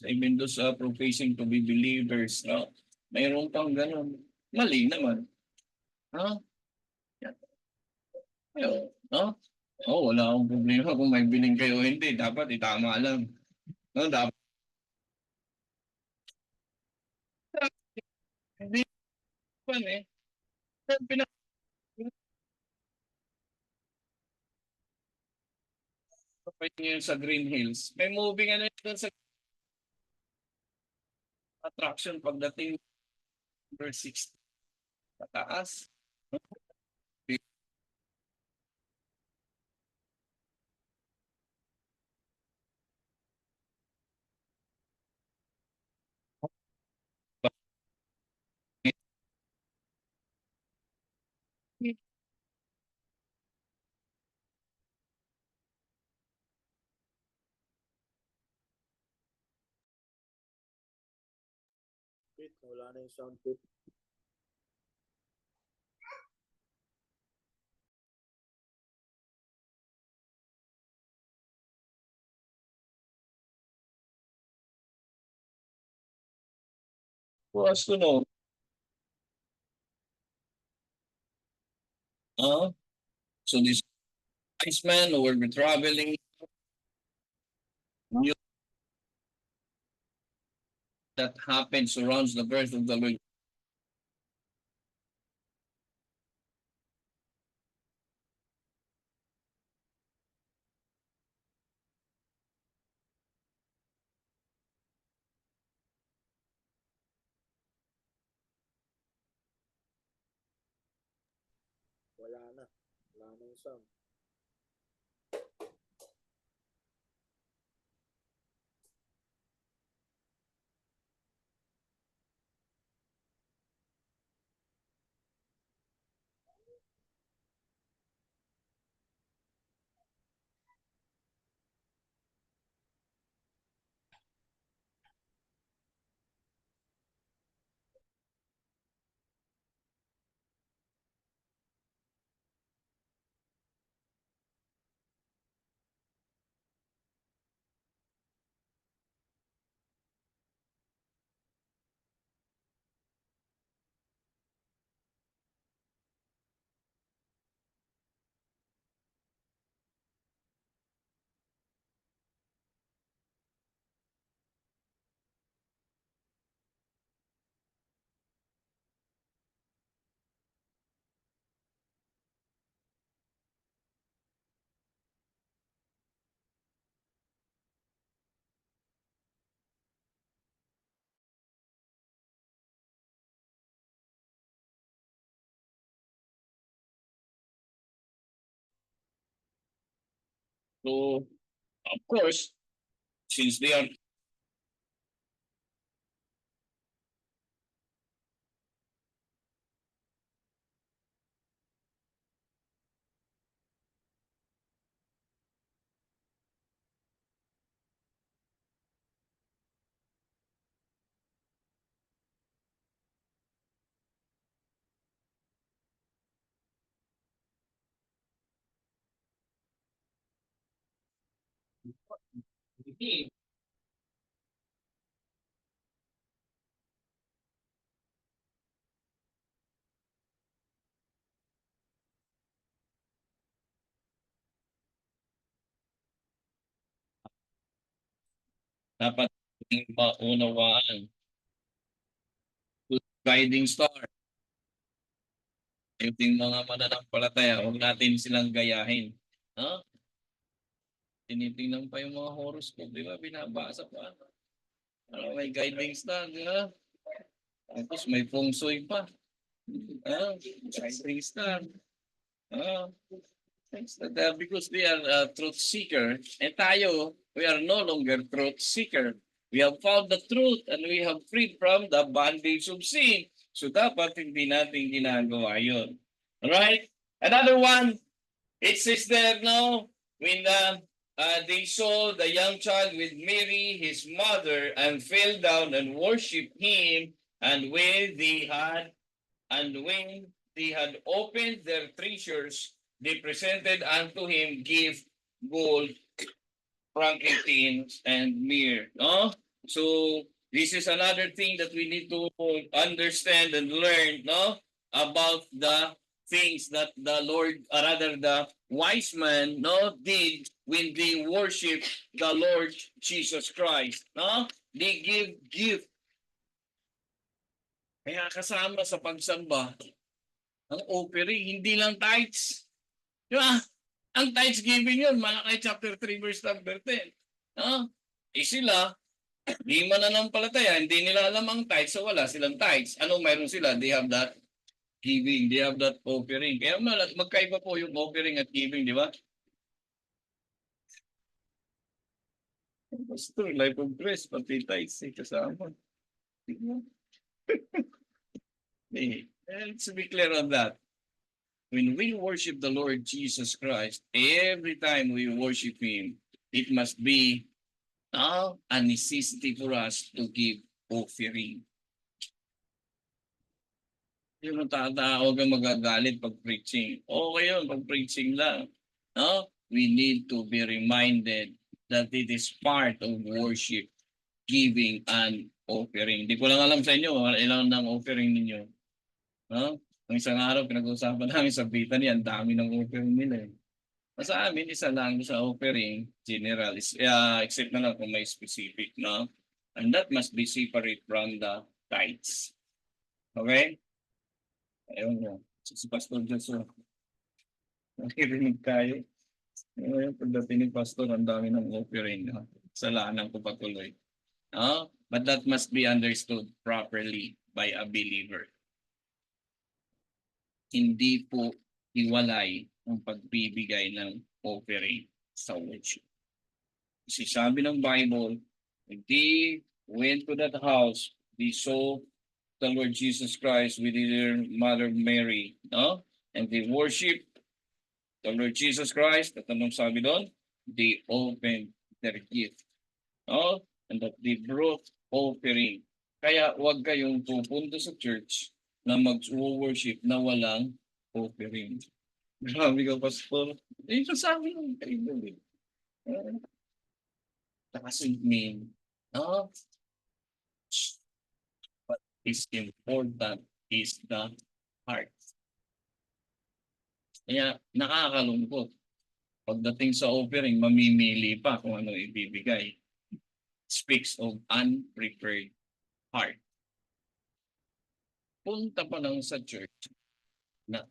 even those professing to be believers, no? Mayroon pang ganun. Mali naman. Ha? No? Oh, wala akong problema kung may biling kayo o hindi. Dapat itama lang. No, dapat hindi pa eh. Pinag yun sa Green Hills. May moving ano yun doon sa attraction pagdating number 6 pataas. Wait, wala na yung sound tip. For us to know, so this wise man who will be traveling knew that happens surrounds the birth of the Lord. Wala na. Wala na yung sound. So, of course, since they are dapat maunawaan. Guiding star. Yung mga mananampalataya, huwag natin silang gayahin. No? Tinitingnan pa yung mga horoscope, di ba? Binabasa pa. May guiding star, di ba? Tapos may feng shui pa. Guiding star. Ah, because they are truth seeker. And tayo, we are no longer truth seeker. We have found the truth and we have freed from the bondage of sin. So dapat hindi natin ginagawa yun. Alright? Another one, it says there, no, when they saw the young child with Mary, his mother, and fell down and worshipped him, and when they had And when they had opened their treasures, they presented unto him gift, gold, frankincense, and myrrh. No? So this is another thing that we need to understand and learn, no, about the things that the Lord, or rather the wise man, no, did when they worship the Lord Jesus Christ. No? They give gift. Kaya kasama sa pagsamba, ang offering, hindi lang tithes. Di ba? Ang tithes giving yun, Malakay chapter 3 verse number 10. No? Sila, di mananampalataya, hindi nila alam ang tithes, so wala silang tithes. Ano mayroon sila? They have that giving, they have that offering. Kaya magkaiba po yung offering at giving, di ba? Pastor, life of grace, pati tithes, kasama. Let's be clear on that. When we worship the Lord Jesus Christ, every time we worship Him, it must be a necessity for us to give offering. Yung tao ka magagalit pag preaching. Okay yun, pag preaching lang. No? We need to be reminded that it is part of worship, giving and offering. Hindi ko lang alam sa inyo, ilang ng offering ninyo. No? Ang isang araw, pinag-uusapan namin sa Bita niya, ang dami ng offering nila. Sa amin, isa lang sa offering, general, except na lang kung may specific, no? And that must be separate from the tithes. Okay? Ayun mo. Si Pastor Joshua. Nakirinig tayo. Ngayon, pagdating ni Pastor, ang dami ng offering. No? Salanan ko patuloy. No? But that must be understood properly by a believer. Hindi po hiwalay ang pagbibigay ng offering sa worship. Kasi sabi ng Bible, when they went to that house, they saw the Lord Jesus Christ with their mother Mary, no? And they worship the Lord Jesus Christ. At anong sabi doon? They opened their gift, no? And that they brought offering. Kaya huwag kayong pupunta sa church na mag-worship na walang offering. Grabe ka, Pastor. Ito sabi ng kaibigan. That doesn't mean, no? What is important is the heart. Kaya nakakalungkot. Pagdating sa offering, mamimili pa kung ano ibibigay. Speaks of unprepared heart. Punta pa lang sa church na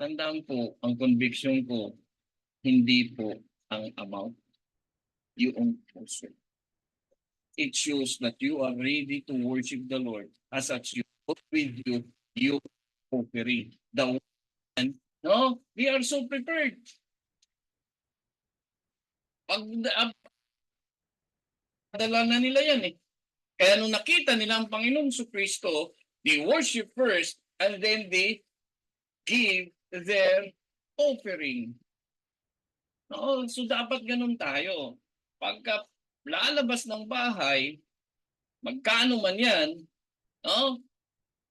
tandaan po, ang conviction ko, hindi po ang amount, yung puso. It shows that you are ready to worship the Lord. As such, you put with you offering. The one, no, they are so prepared. Padala na nila yan eh. Kaya nung nakita nila ang Panginoong Kristo, they worship first and then they give their offering. No, so dapat ganun tayo. Pagka lalabas ng bahay, magkano man yan, no,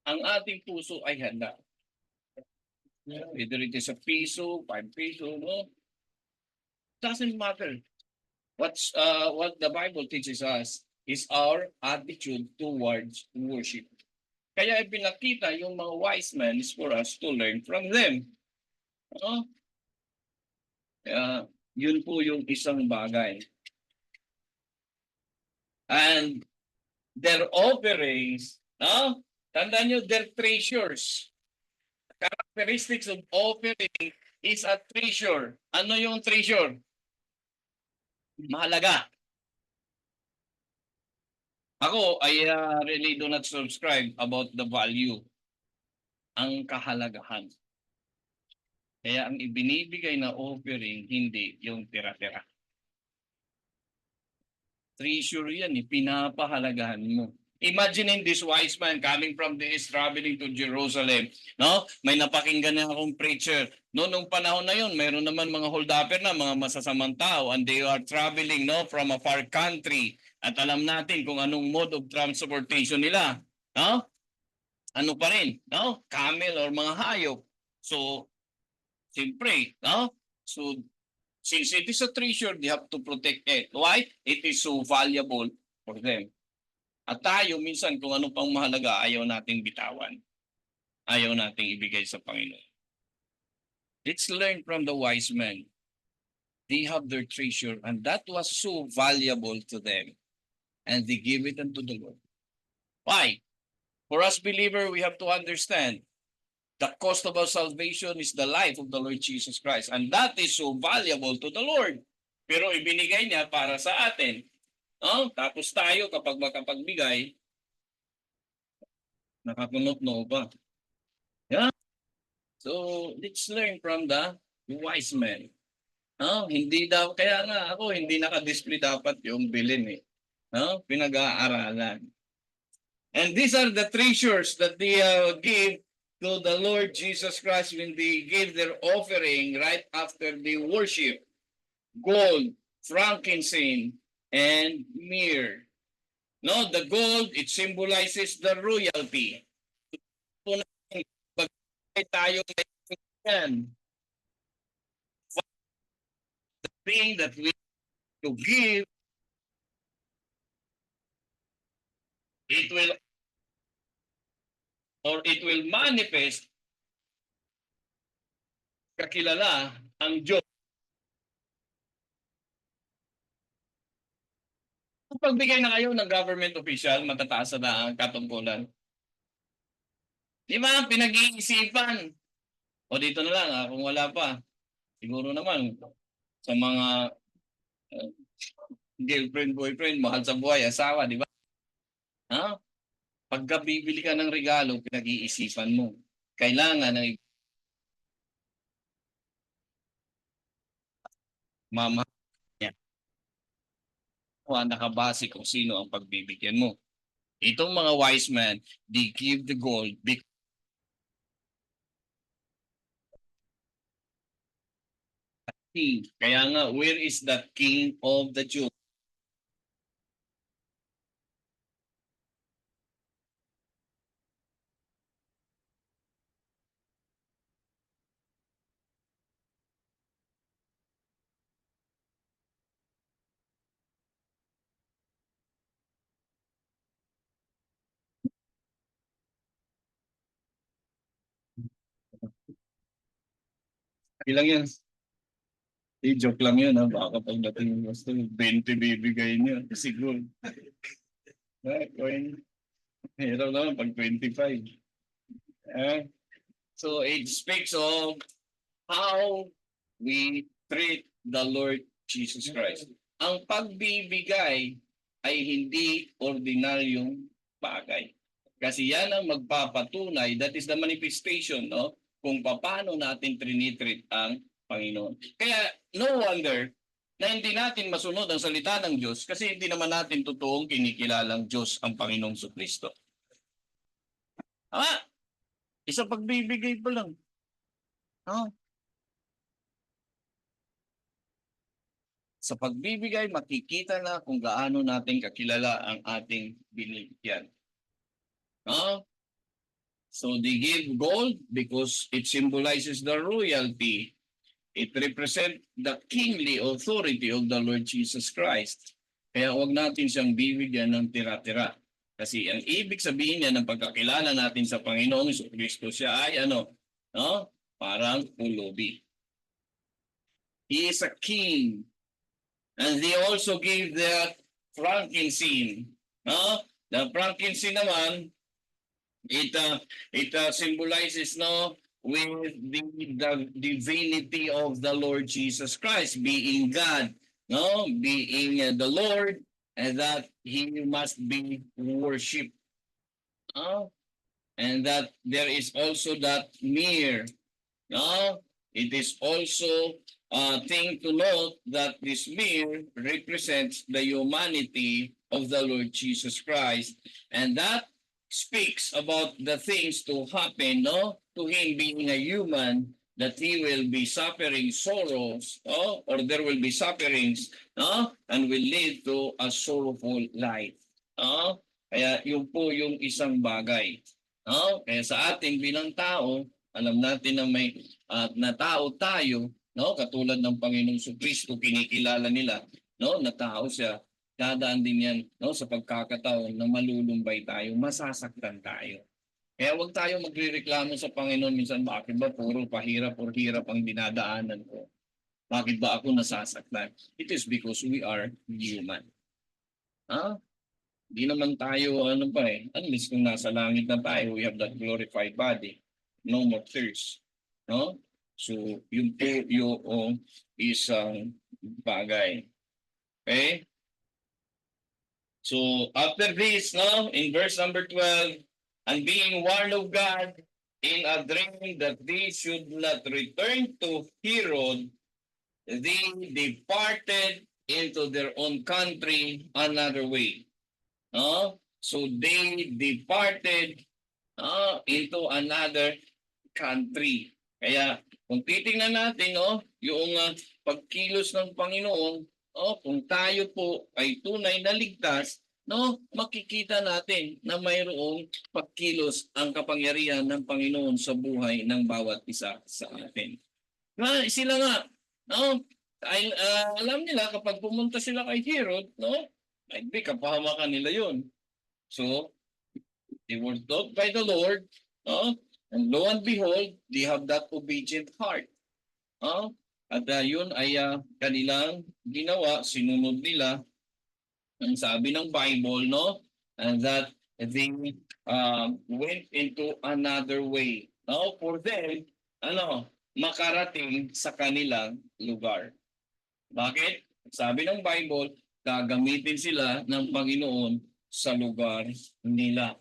ang ating puso ay handa. Whether it is a piso, 5 piso, no? Doesn't matter. What the Bible teaches us is our attitude towards worship. Kaya ipinakita yung mga wise men is for us to learn from them. No? Yun po yung isang bagay. And their offerings, no? Tandaan nyo, their treasures. Characteristics of offering is a treasure. Ano yung treasure? Mahalaga. Ako, I really do not subscribe about the value. Ang kahalagahan. Kaya ang ibinibigay na offering, hindi yung tira-tira. Treasure yan, pinapahalagahan mo. Imagine this wise man coming from the east, traveling to Jerusalem. No? May napakinggan na akong preacher. No, nung panahon na yon, mayroon naman mga hold-upper na, mga masasamang tao, and they are traveling, no, from a far country. At alam natin kung anong mode of transportation nila. No? ano pa rin, no? Camel or mga hayop. So, siyempre, no? So, since it is a treasure, they have to protect it. Why? It is so valuable for them. At tayo, minsan, kung ano pang mahalaga, ayaw nating bitawan. Ayaw nating ibigay sa Panginoon. Let's learn from the wise men. They have their treasure, and that was so valuable to them. And they give it unto the Lord. Why? For us believer, we have to understand the cost of our salvation is the life of the Lord Jesus Christ. And that is so valuable to the Lord. Pero ibinigay niya para sa atin. No? Tapos tayo kapag makapagbigay, nakakunot-no pa. Yeah? So, let's learn from the wise men. No? Hindi daw, kaya nga ako, hindi naka-display dapat yung bilin eh. No? Pinag-aaralan. And these are the treasures that they give to the Lord Jesus Christ when they give their offering right after they worship. Gold, frankincense, and myrrh. No, the gold, it symbolizes the royalty. Pag tayo yan, the thing that we to give, it will manifest kakilala ang Diyos. Kung pagbigay na kayo ng government official, matataas na ang katungkulan. Di ba? Pinag-iisipan. O dito na lang, kung wala pa. Siguro naman, sa mga girlfriend, boyfriend, mahal sa buhay, asawa, di ba? Ha? Pagka bibili ka ng regalo, pinag-iisipan mo. Kailangan ng mama niya. Nakabase kung sino ang pagbibigyan mo. Itong mga wise men, they give the gold because kaya nga, where is that king of the Jews? Ilang yan? Joke lang yun, ha? Baka pagdating yung gusto, 20 bibigay niya. Siguro. Hirap naman pag 25. So it speaks of how we treat the Lord Jesus Christ. Ang pagbibigay ay hindi ordinaryong bagay. Kasi yan ang magpapatunay, that is the manifestation, no? Kung paano natin trinitreat ang Panginoon. Kaya no wonder na hindi natin masunod ang salita ng Diyos kasi hindi naman natin totoong kinikilalang Diyos ang Panginoong Kristo. Isa pagbibigay pa lang. Sa pagbibigay, makikita na kung gaano natin kakilala ang ating binigyan. So they give gold because it symbolizes the royalty. It represents the kingly authority of the Lord Jesus Christ. Kaya huwag natin siyang bibigyan ng tira-tira. Kasi ang ibig sabihin niya ng pagkakilala natin sa Panginoong Kristo, siya ay parang pulubi. He is a king. And they also gave that frankincense. The frankincense naman, it symbolizes with the divinity of the Lord Jesus Christ, being God, being the Lord, and that He must be worshipped. And that there is also that myrrh. It is also thing to note that this myrrh represents the humanity of the Lord Jesus Christ, and that speaks about the things to happen, to him being a human, that he will be suffering sorrows, or there will be sufferings, and will lead to a sorrowful life. Kaya yun po yung isang bagay. No? Kaya sa ating bilang tao, alam natin na may na tao tayo, no? Katulad ng Panginoong Kristo, kinikilala nila, no? Na tao siya. Dadaan din yan, no? Sa pagkakataon na malulumbay tayo, masasaktan tayo. Kaya huwag tayo magrereklamo sa Panginoon minsan, bakit ba puro pahirap o hirap ang dinadaanan ko? Bakit ba ako nasasaktan? It is because we are human. Ha? Di naman tayo, ano pa eh, at least kung nasa langit na tayo, we have that glorified body. No more thirst. No? So, yun po yung isang bagay. Okay? So, after this, no, in verse number 12, and being warned of God in a dream that they should not return to Herod, they departed into their own country another way. So they departed into another country. Kaya kung titingnan natin yung pagkilos ng Panginoon, kung tayo po ay tunay na ligtas, makikita natin na mayroong pagkilos ang kapangyarihan ng Panginoon sa buhay ng bawat isa sa atin. Sila nga, ay, alam nila kapag pumunta sila kay Herod, might be kapahamakan nila yun. So, they were taught by the Lord, and lo and behold, they have that obedient heart. At yun ay kanilang ginawa, sinunod nila ang sabi ng Bible, and that they went into another way. For them, makarating sa kanilang lugar. Bakit? Sabi ng Bible, gagamitin sila ng Panginoon sa lugar nila.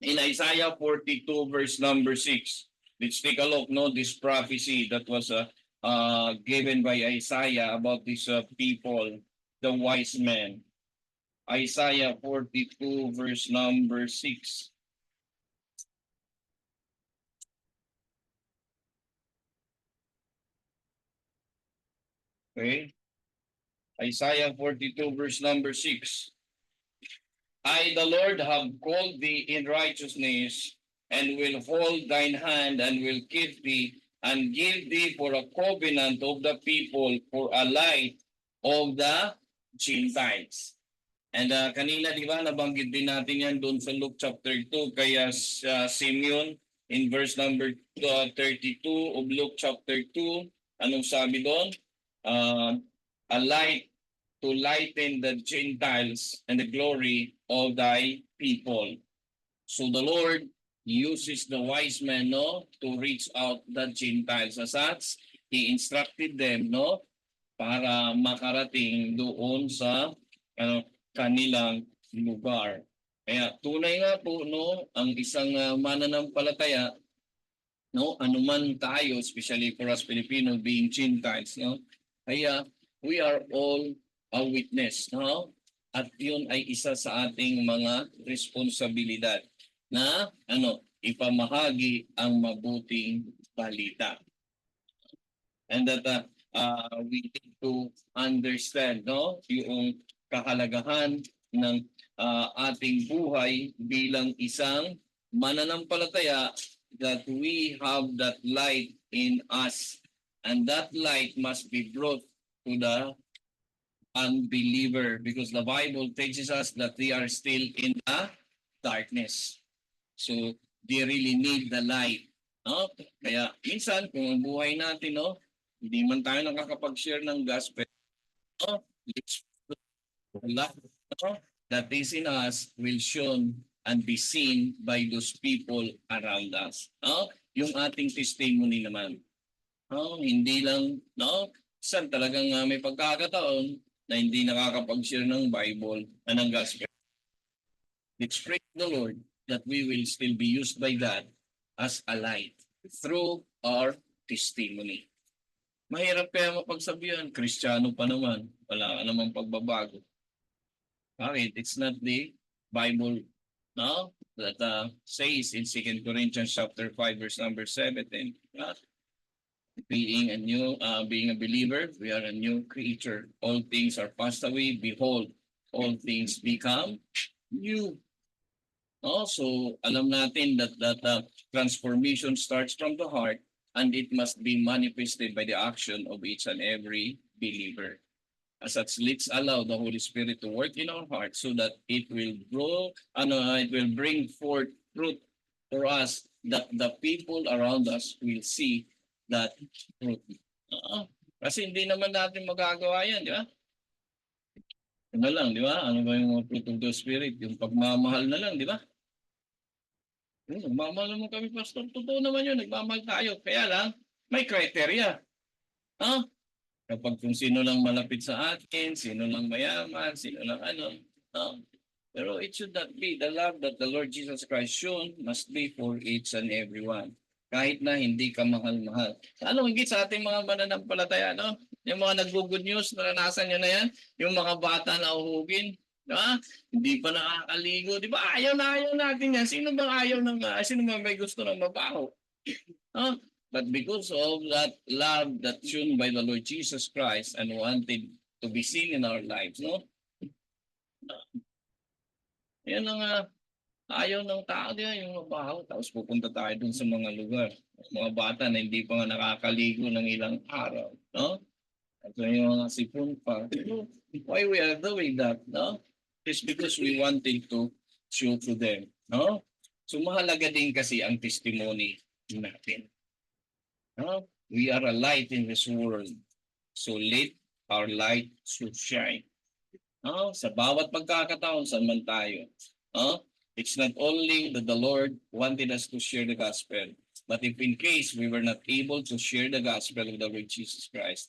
In Isaiah 42 verse number 6, let's take a look, this prophecy that was given by Isaiah about these people, the wise men. Isaiah 42 verse number 6. Okay. Isaiah 42 verse number 6. I, the Lord, have called thee in righteousness, and will hold thine hand, and will keep thee, and give thee for a covenant of the people, for a light of the Gentiles. And kanina, di ba, nabanggit din natin yan doon sa Luke chapter 2, kaya Simeon, in verse number 32 of Luke chapter 2, anong sabi doon? A light to lighten the Gentiles and the glory of thy people. So the Lord uses the wise men, to reach out the Gentiles. As such, He instructed them, para makarating doon sa kanilang lugar. Kaya tunay nga po, ang isang mananampalataya, anuman tayo, especially for us Filipino being Gentiles, kaya we are all a witness, at yun ay isa sa ating mga responsibilidad na ipamahagi ang mabuting balita. And that we need to understand, yung kahalagahan ng ating buhay bilang isang mananampalataya, that we have that light in us, and that light must be brought to the unbeliever, because the Bible teaches us that they are still in the darkness. So they really need the light. Kaya minsan kung ang buhay natin, hindi man tayo nakakapag-share ng gospel, that is in us will shown and be seen by those people around us. Yung ating testimony naman. Hindi lang, saan talagang may pagkakataon na hindi nakakapag-share ng Bible at ng gospel. Let's pray to the Lord that we will still be used by God as a light through our testimony. Mahirap kaya mapagsabihan, Kristiyano pa naman, wala ka namang pagbabago. Bakit? It's not the Bible that says in 2 Corinthians chapter 5 verse number 17, being a believer, we are a new creature. All things are passed away. Behold, all things become new. No? So alam natin that transformation starts from the heart and it must be manifested by the action of each and every believer. As such, let's allow the Holy Spirit to work in our hearts so that it will grow, it will bring forth fruit for us that the people around us will see that fruit. Kasi hindi naman natin magagawa yan, di ba? Ano lang, di ba? Ano ba yung mga fruit of the Spirit? Yung pagmamahal na lang, di ba? Nagmamahal naman kami, Pastor. Totoo naman yun, nagmamahal tayo. Kaya lang, may criteria. Ah, kapag kung sino lang malapit sa atin, sino lang mayaman, sino lang ano. Ah, pero it should not be. The love that the Lord Jesus Christ shown must be for each and everyone. Kahit na hindi ka mahal-mahal. Ano higit sa ating mga mananampalataya, no? Yung mga nag-good news, naranasan nyo na yan? Yung mga bata na uhugin, di ba? Hindi pa nakakaligo, di ba? Ayaw na ayaw natin yan. Sino bang ayaw ng, sino bang may gusto ng mabaho? No? But because of that love that shown by the Lord Jesus Christ and wanted to be seen in our lives, no? Yan ang ayaw ng tao diyan, yung mabaho. Tapos pupunta tayo dun sa mga lugar. Mga bata na hindi pa nga nakakaligo ng ilang araw. No? At yung mga sipon pa. Why we are doing that? No? It's because we wanted to show to them. No? So mahalaga din kasi ang testimony natin. No? We are a light in this world. So let our light so shine. No? Sa bawat pagkakataon, saan man tayo. No? It's not only that the Lord wanted us to share the gospel, but if in case we were not able to share the gospel of the Lord Jesus Christ,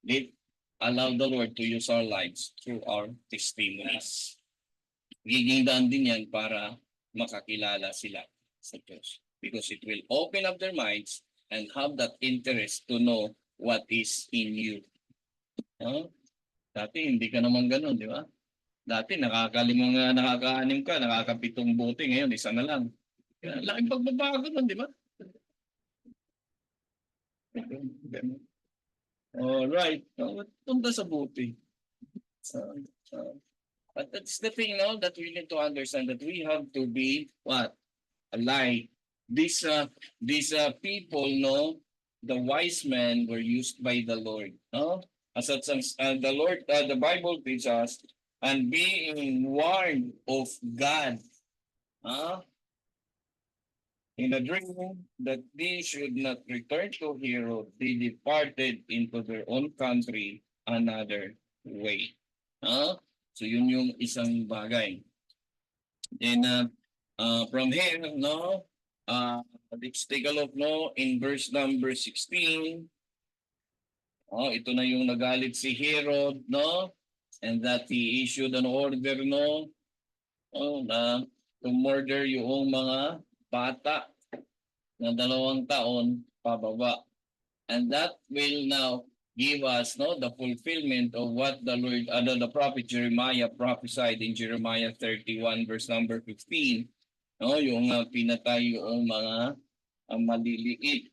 let allow the Lord to use our lives through our testimonies. Giging daan din yan para makakilala sila sa Diyos. Because it will open up their minds and have that interest to know what is in you. Dati hindi ka naman ganun, di ba? Dati nakaka-6 ka, nakaka-7 bote, ngayon isa na lang. Laking pagbabago nun, di ba? Alright. Punta sa bote. But that's the thing, no, that we need to understand, that we have to be what? A light. These people, no, the wise men were used by the Lord, no? As the Lord, the Bible teaches us, and being warned of God, in a dream that they should not return to Herod, they departed into their own country another way. So yun yung isang bagay. Then from here, no, let's take a look, no, in verse number 16. Ito na yung nagalit si Herod, no? And that he issued an order, no, na to murder yung mga bata na 2 taon pababa. And that will now give us, no, the fulfillment of what the Lord, the prophet Jeremiah prophesied in Jeremiah 31 verse number 15. No, yung pinatay yung mga maliliit.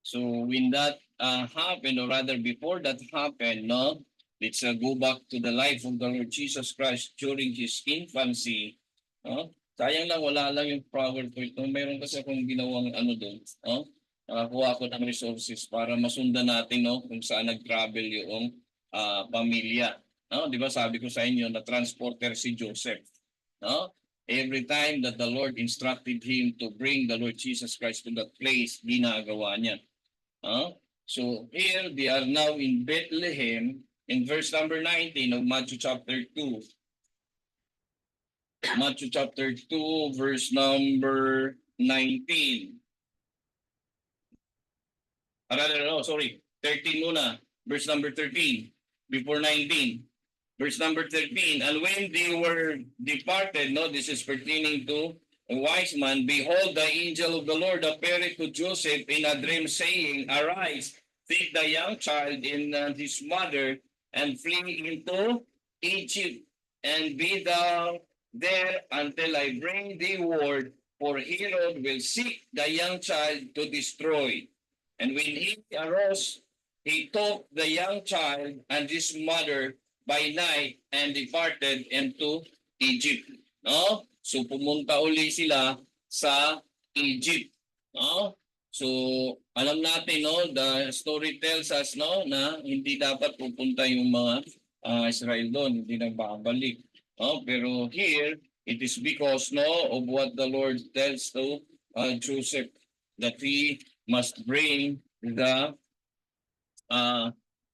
So when that happened, or rather before that happened, no, let's go back to the life of the Lord Jesus Christ during his infancy. Sayang lang, wala lang yung PowerPoint. Mayroon kasi akong ginawang doon. Nakakuha ako ng resources para masundan natin, no, kung saan nag-travel yung pamilya. Di ba sabi ko sa inyo na transporter si Joseph. Every time that the Lord instructed him to bring the Lord Jesus Christ to that place, ginagawa niya. So here they are now in Bethlehem in verse number 19 of Matthew chapter 2. Matthew chapter 2 verse number 19. 13 muna. Verse number 13 before 19. Verse number 13, and when they were departed, no, this is pertaining to a wise man, behold, the angel of the Lord appeared to Joseph in a dream, saying, arise, take the young child and his mother, and flee into Egypt, and be thou there until I bring thee word, for Herod will seek the young child to destroy. And when he arose, he took the young child and his mother by night and departed into Egypt. No? So pumunta uli sila sa Egypt. No? So alam natin, no, the story tells us, no, na hindi dapat pupunta yung mga Israel doon, hindi nagbabalik. No? Pero here, it is because, no, of what the Lord tells to Joseph, that he must bring the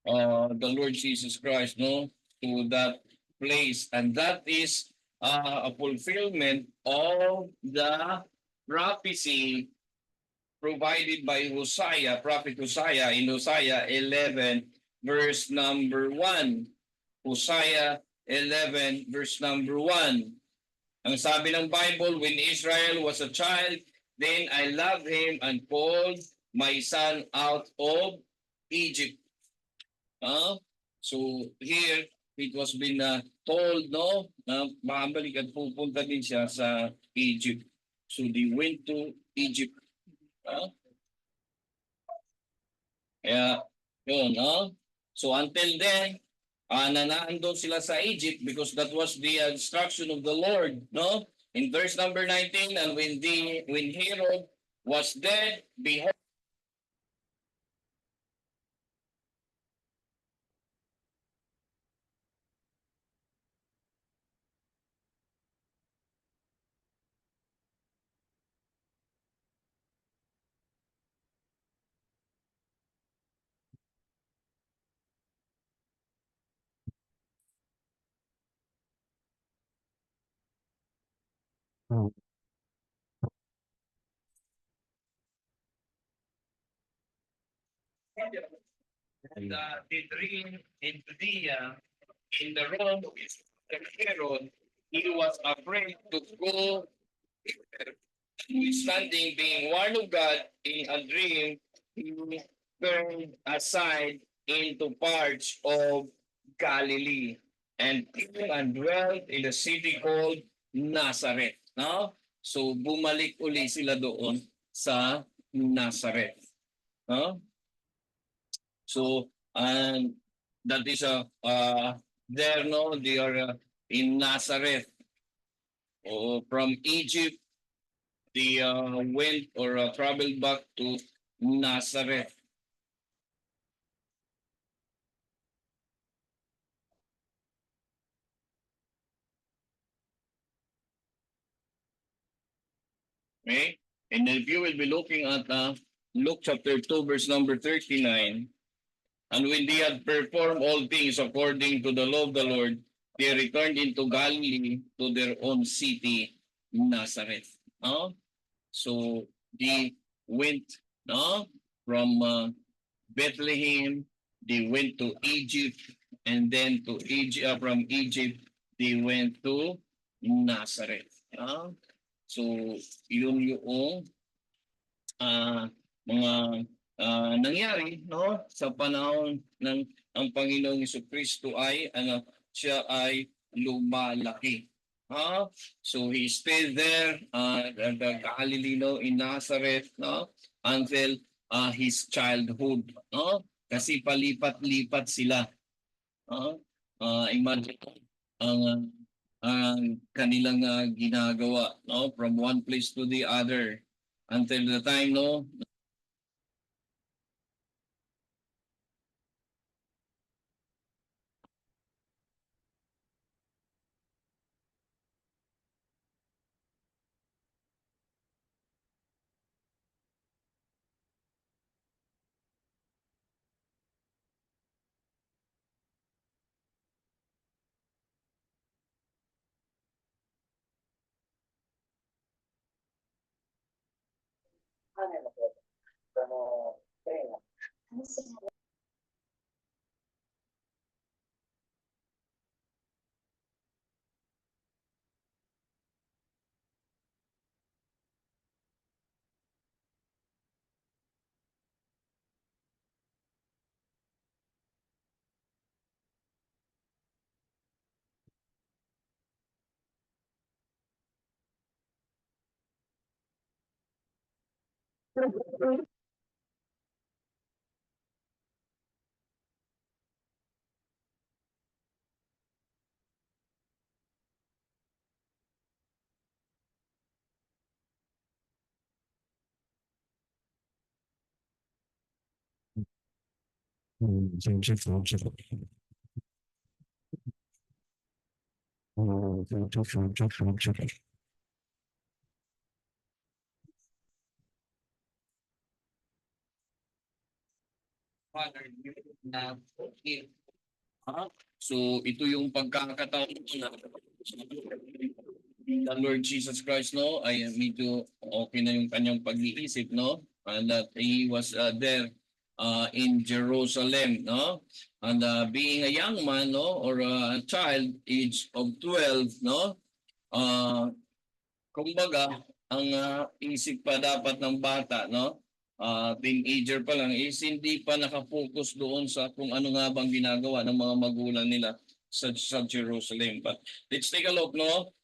Lord Jesus Christ, no, to that place, and that is a fulfillment of the prophecy provided by Hosea, prophet Hosea, in Hosea 11, verse number 1. Hosea 11, verse number 1. Ang sabi ng Bible, when Israel was a child, then I loved him and called my son out of Egypt. So here, it was been told, no, na babalik at pupunta din siya sa Egypt. So they went to Egypt. Kaya, yun, So until then, nanandun sila sa Egypt because that was the instruction of the Lord, no? In verse number 19, and when Herod was dead, behold, and the dream in Judea, in the realm of Herod, he was afraid to go, standing, being warned of God in a dream, he turned aside into parts of Galilee and came and dwelt in a city called Nazareth. No? So bumalik uli sila doon sa Nazareth. No? So, and that is there, no, they are in Nazareth. From Egypt, they went or traveled back to Nazareth. Okay? And if you will be looking at Luke chapter 2, verse number 39, and when they had performed all things according to the law of the Lord, they returned into Galilee to their own city, Nazareth. So they went from Bethlehem, they went to Egypt, and then to Egypt, from Egypt, they went to Nazareth. So yun yung mga nangyari, no, sa panahon ng ang Panginoong Jesucristo ay siya ay lumalaki. So he stayed there the Galilee, no, in Nazareth, no, until his childhood, no, kasi palipat-lipat sila. Imagine ang kanilang ginagawa, no, from one place to the other until the time, no. Father, na so ito yung pagkakataon na the Lord Jesus Christ, no, ay medyo okay na yung kanyang pag-iisip, no, and that he was there in Jerusalem, no, and being a young man, no, or a child, age of 12, no, kumbaga, ang isip pa dapat ng bata, no, teenager pa lang, is hindi pa nakapokus doon sa kung ano nga bang ginagawa ng mga magulang nila sa Jerusalem. But let's take a look, no,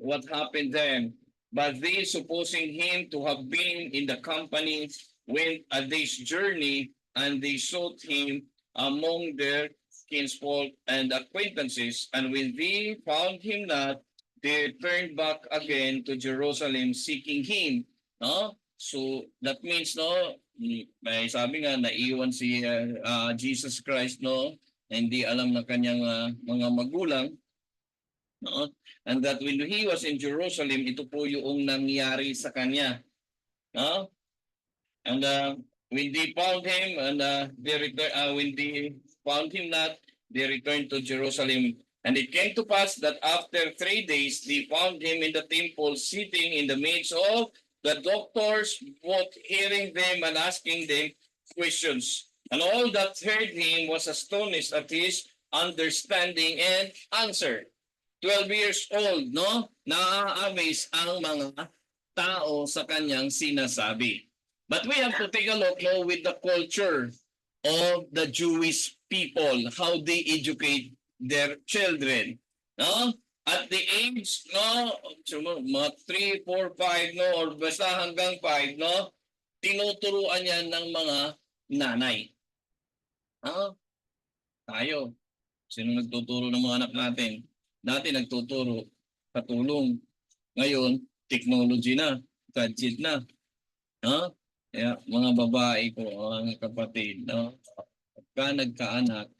what happened then. But they, supposing him to have been in the company, went a day's journey, and they sought him among their kinsfolk and acquaintances. And when they found him not, they turned back again to Jerusalem seeking him. No? So that means, no, may sabi nga naiwan si Jesus Christ, no, hindi alam ng kanyang mga magulang, no, and that when he was in Jerusalem, ito po yung nangyari sa kanya, no, and when they found him and when they found him not, they returned to Jerusalem. And it came to pass that after 3 days, they found him in the temple, sitting in the midst of the doctors, both hearing them and asking them questions. And all that heard him was astonished at his understanding and answer. 12 years old, no? Na-amaze ang mga tao sa kanyang sinasabi. But we have to take a look, no, with the culture of the Jewish people, how they educate their children, no? At the age, no, mga 3, 4, 5, no, or basta hanggang 5, no, tinuturuan yan ng mga nanay. No? Tayo, sino nagtuturo ng mga anak natin? Dati nagtuturo, katulong. Ngayon, technology na, gadget na. No? Kaya mga babae ko, mga kapatid, no, pagka nagkaanak,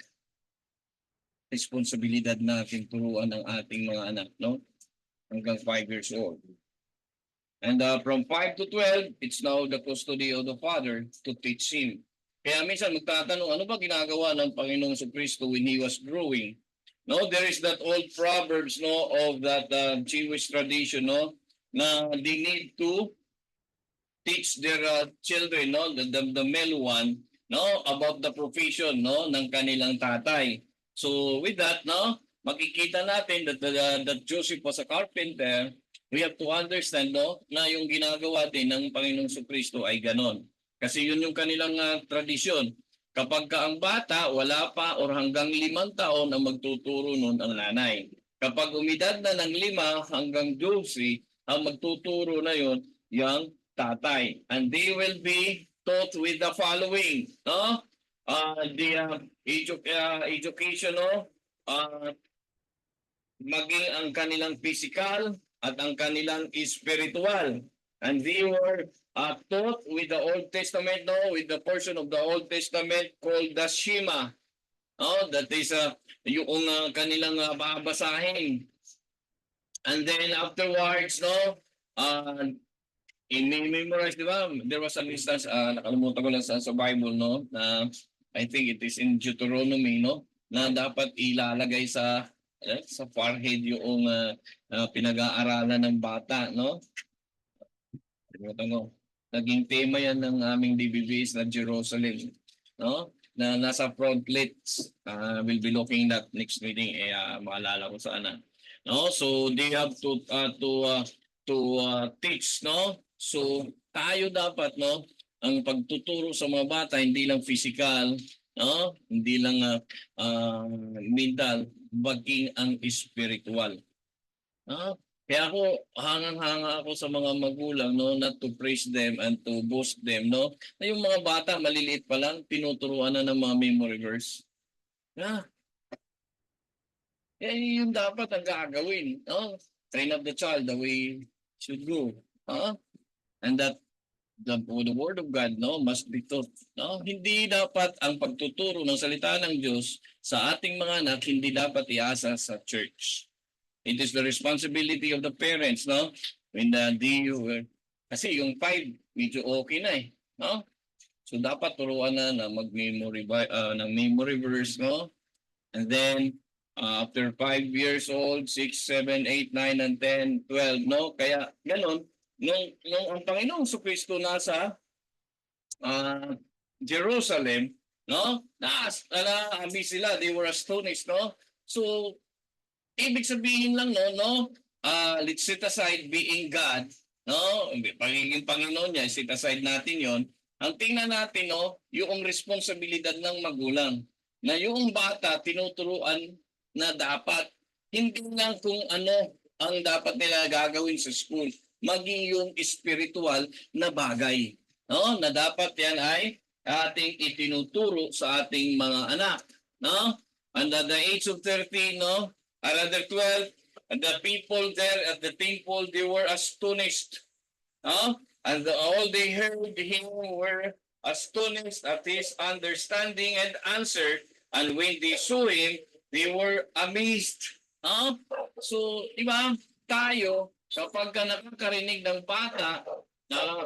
responsibilidad natin turuan ng ating mga anak, no? Hanggang 5 years old. And from 5 to 12, it's now the custody of the father to teach him. Kaya minsan magtatanong, ano ba ginagawa ng Panginoong Kristo when he was growing? No, there is that old proverbs, no, of that Jewish tradition, no, na they need to teach their children, no, the male one, no, about the profession, no, ng kanilang tatay. So with that, no, makikita natin that Joseph was a carpenter. We have to understand, no, na yung ginagawa din ng Panginoong Kristo ay ganon. Kasi yun yung kanilang tradisyon. Kapag ka ang bata, wala pa or hanggang 5 taon ang magtuturo nun ang nanay. Kapag umidad na ng 5 hanggang 12, ang magtuturo na yun, yung tatay. And they will be taught with the following, no? The education, no? Maging ang kanilang physical at ang kanilang spiritual. And they were taught with the Old Testament, no, with the portion of the Old Testament called the Shema. Oh, that is yung kanilang babasahin. And then afterwards, no, i-memorize, di ba? There was an instance, nakalimutan ko lang sa Bible, no, na I think it is in Deuteronomy, no, na dapat ilalagay sa forehead yung pinag-aaralan ng bata, no? Naging tema yan ng aming DBBS na Jerusalem, no? Na nasa frontlets. We'll be looking at next meeting, maalala ko sana. No? So they have to teach, no? So tayo dapat, no, ang pagtuturo sa mga bata hindi lang physical, no? Hindi lang mental, baging ang spiritual. No? Kaya ako, hangang-hanga ako sa mga magulang, no, not to praise them and to boast them, no. Na yung mga bata, maliliit pa lang, tinuturuan na ng mga memory verse. Yeah. Yung dapat ang gagawin, no? Train up the child the way should go. And that the word of God, no, must be taught. No? Hindi dapat ang pagtuturo ng salita ng Diyos sa ating mga anak, hindi dapat iasa sa church. It is the responsibility of the parents, no? When kasi yung 5, medyo okay na eh, no? So dapat turuan na mag-memory ng memory verse, no? And then after 5 years old, 6, 7, 8, 9, and 10, 12, no? Kaya ganun, nung ang Panginoong Kristo nasa Jerusalem, no? Naabi sila, they were astonished, no? So ibig sabihin lang no, let's set aside being God, no? Pagiging Panginoon niya, set aside natin 'yon. Ang tingnan natin, no, yung responsibilidad ng magulang na yung bata tinuturuan na dapat hindi lang kung ano ang dapat nila gagawin sa school, maging yung spiritual na bagay, no? Na dapat yan ay ating itinuturo sa ating mga anak, no? And at the age of 13, no, another 12, and the people there at the temple, they were astonished. And all they heard him were astonished at his understanding and answered. And when they saw him, they were amazed. So, di ba, tayo, kapag ka nakakarinig ng bata na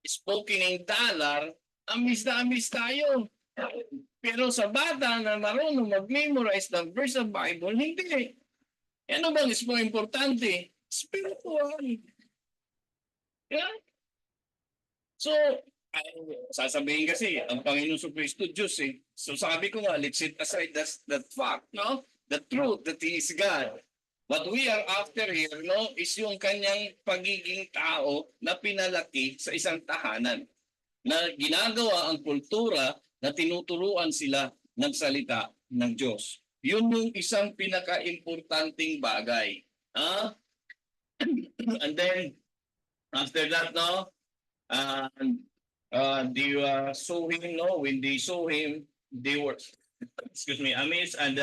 spoken in dollar, amazed tayo. Pero sa bata na marunong mag-memorize ng verse of Bible, hindi. Ano bang is more importante? Spiritual. Yeah? So, sasabihin kasi, ang Panginoon Kristo Diyos eh. So sabi ko nga, let's set aside that fact, no? The truth that He is God. What we are after here, no, is yung kanyang pagiging tao na pinalaki sa isang tahanan. Na ginagawa ang kultura na tinuturuan sila ng salita ng Diyos. Yun yung isang pinaka-importanting bagay. And then, after that, no, they saw him, no, when they saw him, they were, amazed. And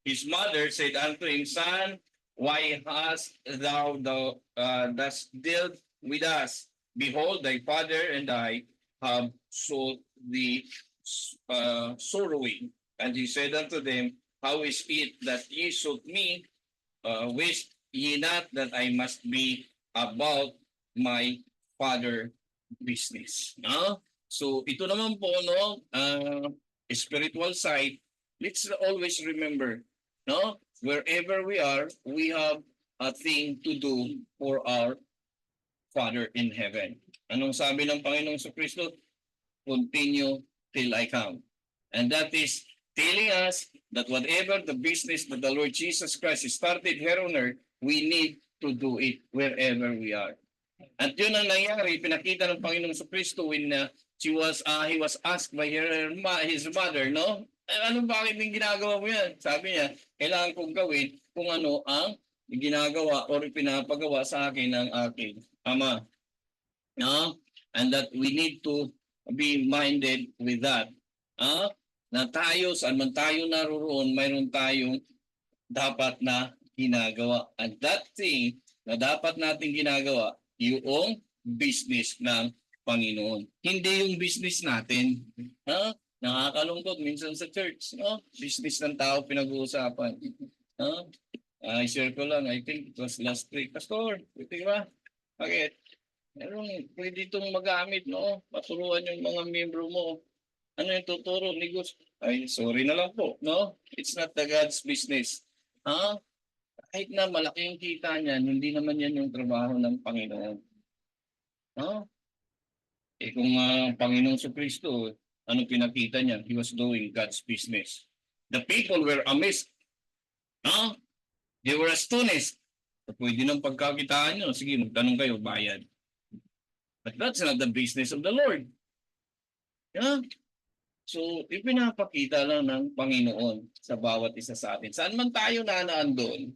his mother said unto him, Son, why hast thou thus dealt with us? Behold, thy father and I have sought thee sorrowing. And he said unto them, How is it that ye sought me? Wist ye not that I must be about my father business? No? So ito naman po, no, spiritual side, let's always remember, no, wherever we are, we have a thing to do for our Father in heaven. Anong sabi ng Panginoong Kristo? Continue till I come. And that is telling us that whatever the business that the Lord Jesus Christ started here on earth, we need to do it wherever we are. At yun ang nangyari, pinakita ng Panginoong Kristo when he was asked by his mother, no? Ano bakit yung ginagawa mo yan? Sabi niya, kailangan kong gawin kung ano ang ginagawa o pinapagawa sa akin ng aking ama. No? And that we need to be minded with that. Na tayo, saan man tayo naroon, mayroon tayong dapat na ginagawa. And that thing na dapat natin ginagawa, yung business ng Panginoon. Hindi yung business natin. Nakakalungkot minsan sa church. No? Business ng tao pinag-uusapan. I-share ko lang, I think it was last week. Pastor, pwede ba? Bakit? Pwede itong magamit, no? Paturuan yung mga membro mo. Ano yung tuturo? Ay, sorry na lang po, no? It's not the God's business. Kahit na malaki yung kita niyan, hindi naman yan yung trabaho ng Panginoon. Kung Panginoong Kristo, anong pinakita niya? He was doing God's business. The people were amazed. They were astonished. Pwede ng pagkakitaan nyo. Sige, magtanong kayo, bayad. But that's not the business of the Lord. So, ipinapakita lang ng Panginoon sa bawat isa sa atin. Saan man tayo naandun,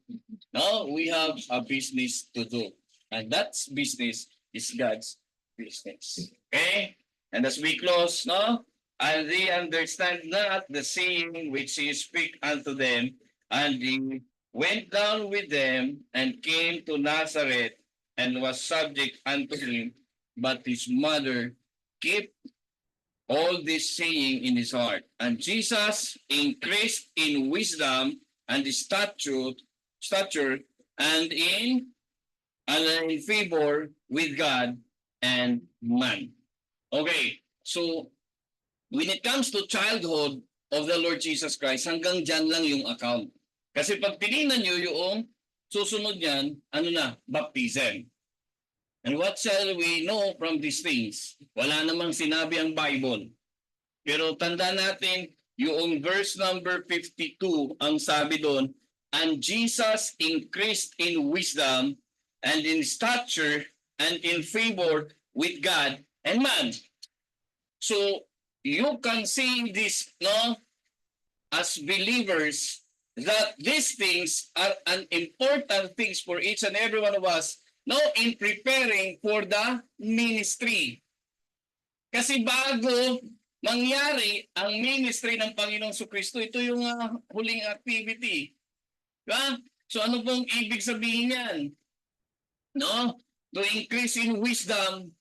no, we have a business to do. And that business is God's business. Okay? And as we close, no, and they understand not the saying which he speak unto them, and he went down with them and came to Nazareth and was subject unto him. but his mother kept all this saying in his heart. And Jesus increased in wisdom and stature and in favor with God and man. Okay, so when it comes to childhood of the Lord Jesus Christ, hanggang dyan lang yung account. Kasi pag tinignan nyo yung susunod yan, ano na, baptism. And what shall we know from these things? Wala namang sinabi ang Bible. Pero tanda natin, yung verse number 52, ang sabi doon, and Jesus increased in wisdom and in stature and in favor with God and man. So, you can see this, no, as believers, that these things are an important things for each and every one of us, no, in preparing for the ministry. Kasi bago mangyari ang ministry ng Panginoong Jesucristo, ito yung huling activity. Diba? So ano pong ibig sabihin yan? No? To increase in wisdom,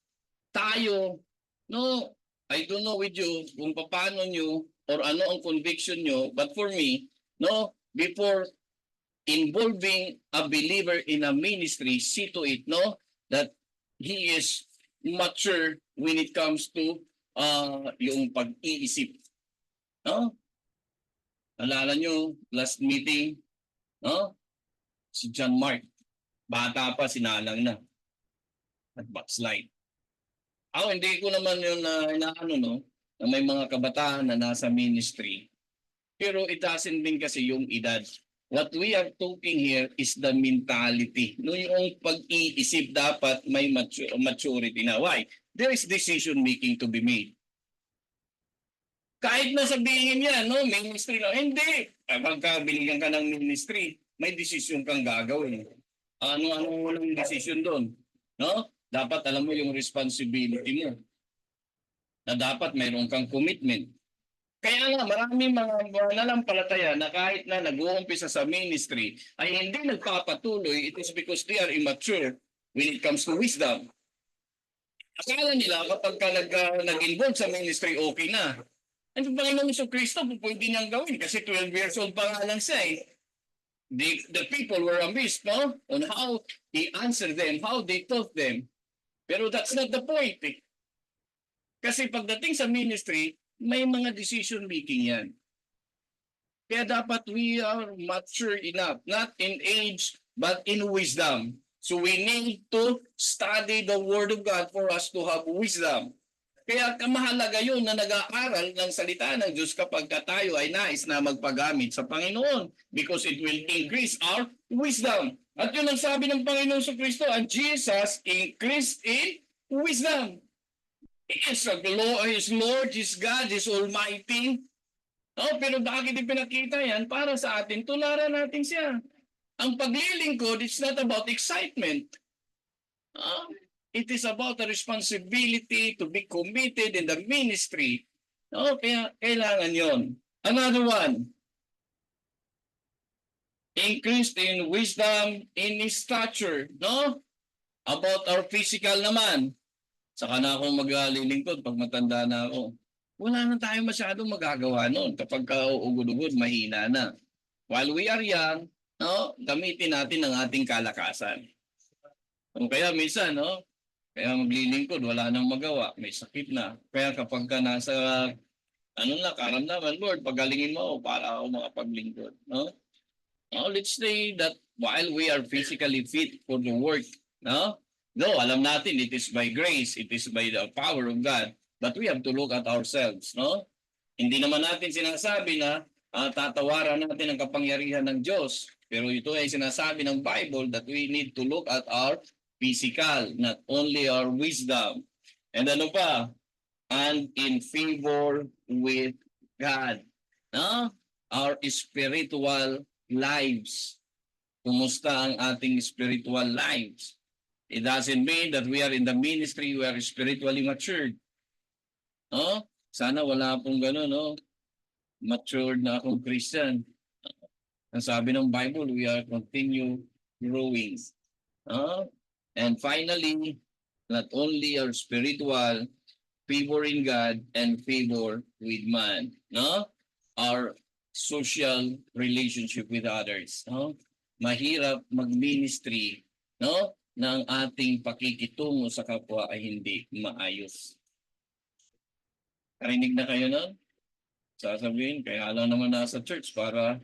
tayo, no, I don't know with you kung paano nyo or ano ang conviction nyo, but for me, no, before involving a believer in a ministry, see to it, no, that he is mature when it comes to yung pag-iisip. No? Alala nyo, last meeting, no? Si John Mark, bata pa, sinalang na. At backslide. Hindi ko naman yun na inaano, no, na may mga kabataan na nasa ministry. Pero it doesn't mean kasi yung edad. What we are talking here is the mentality. No, yung pag-iisip dapat may maturity na. Why? There is decision making to be made. Kahit na sabihin niya, no, ministry na, hindi. Pagka binigyan ka ng ministry, may decision kang gagawin. Ano walang decision doon? No? Dapat alam mo yung responsibility mo. Na dapat mayroon kang commitment. Kaya nga maraming mga nanampalataya na kahit na nag-uumpisa sa ministry ay hindi nagpapatuloy, it is because they are immature when it comes to wisdom. Akala nila kapag ka nag-involve sa ministry, okay na. And ang Panginoong Jesucristo, pwede niyang gawin kasi 12 years old pa nga lang siya eh. The people were amazed, no? On how he answered them, how they taught them. Pero that's not the point eh. Kasi pagdating sa ministry, may mga decision making yan. Kaya dapat we are mature enough, not in age, but in wisdom. So we need to study the Word of God for us to have wisdom. Kaya kamahalaga yun na nag-aaral ng salita ng Diyos kapag tayo ay nais na magpagamit sa Panginoon because it will increase our wisdom. At yun ang sabi ng Panginoon sa Kristo, and Jesus increased in wisdom. Yes, His Lord, His God, His Almighty. Oh, pero bakit ipinakita yan? Para sa atin, tularan natin siya. Ang paglilingkod, it's not about excitement. It is about the responsibility to be committed in the ministry. Kaya kailangan yon. Another one. Increased in wisdom, in stature. No? About our physical naman. Saka na akong maglilingkod pag matanda na ako. Wala na tayong masyadong magagawa noon kapag ugod-ugod, mahina na. While we are young, no, gamitin natin ang ating kalakasan. Kaya minsan, no, kaya maglilingkod, wala nang magawa, may sakit na. Kaya kapag ka nasa, karamdaman, Lord, pagalingin mo para ako makapaglingkod. No? Now, let's say that while we are physically fit for the work, no? No, alam natin, it is by grace, it is by the power of God, but we have to look at ourselves, no? Hindi naman natin sinasabi na tatawaran natin ang kapangyarihan ng Diyos, pero ito ay sinasabi ng Bible that we need to look at our physical, not only our wisdom. And ano pa? And in favor with God. No? Our spiritual lives. Kumusta ang ating spiritual lives? It doesn't mean that we are in the ministry, we are spiritually matured. No? Sana wala pong gano'n, no? Matured na akong Christian. Ang sabi ng Bible, we are continue growing. And finally, Not only our spiritual, favor in God, and favor with man. No? Our social relationship with others. No? Mahirap mag-ministry, no? Na ang ating pakikitungo sa kapwa ay hindi maayos. Karinig na kayo nun? Sasabihin, kaya lang naman nasa church para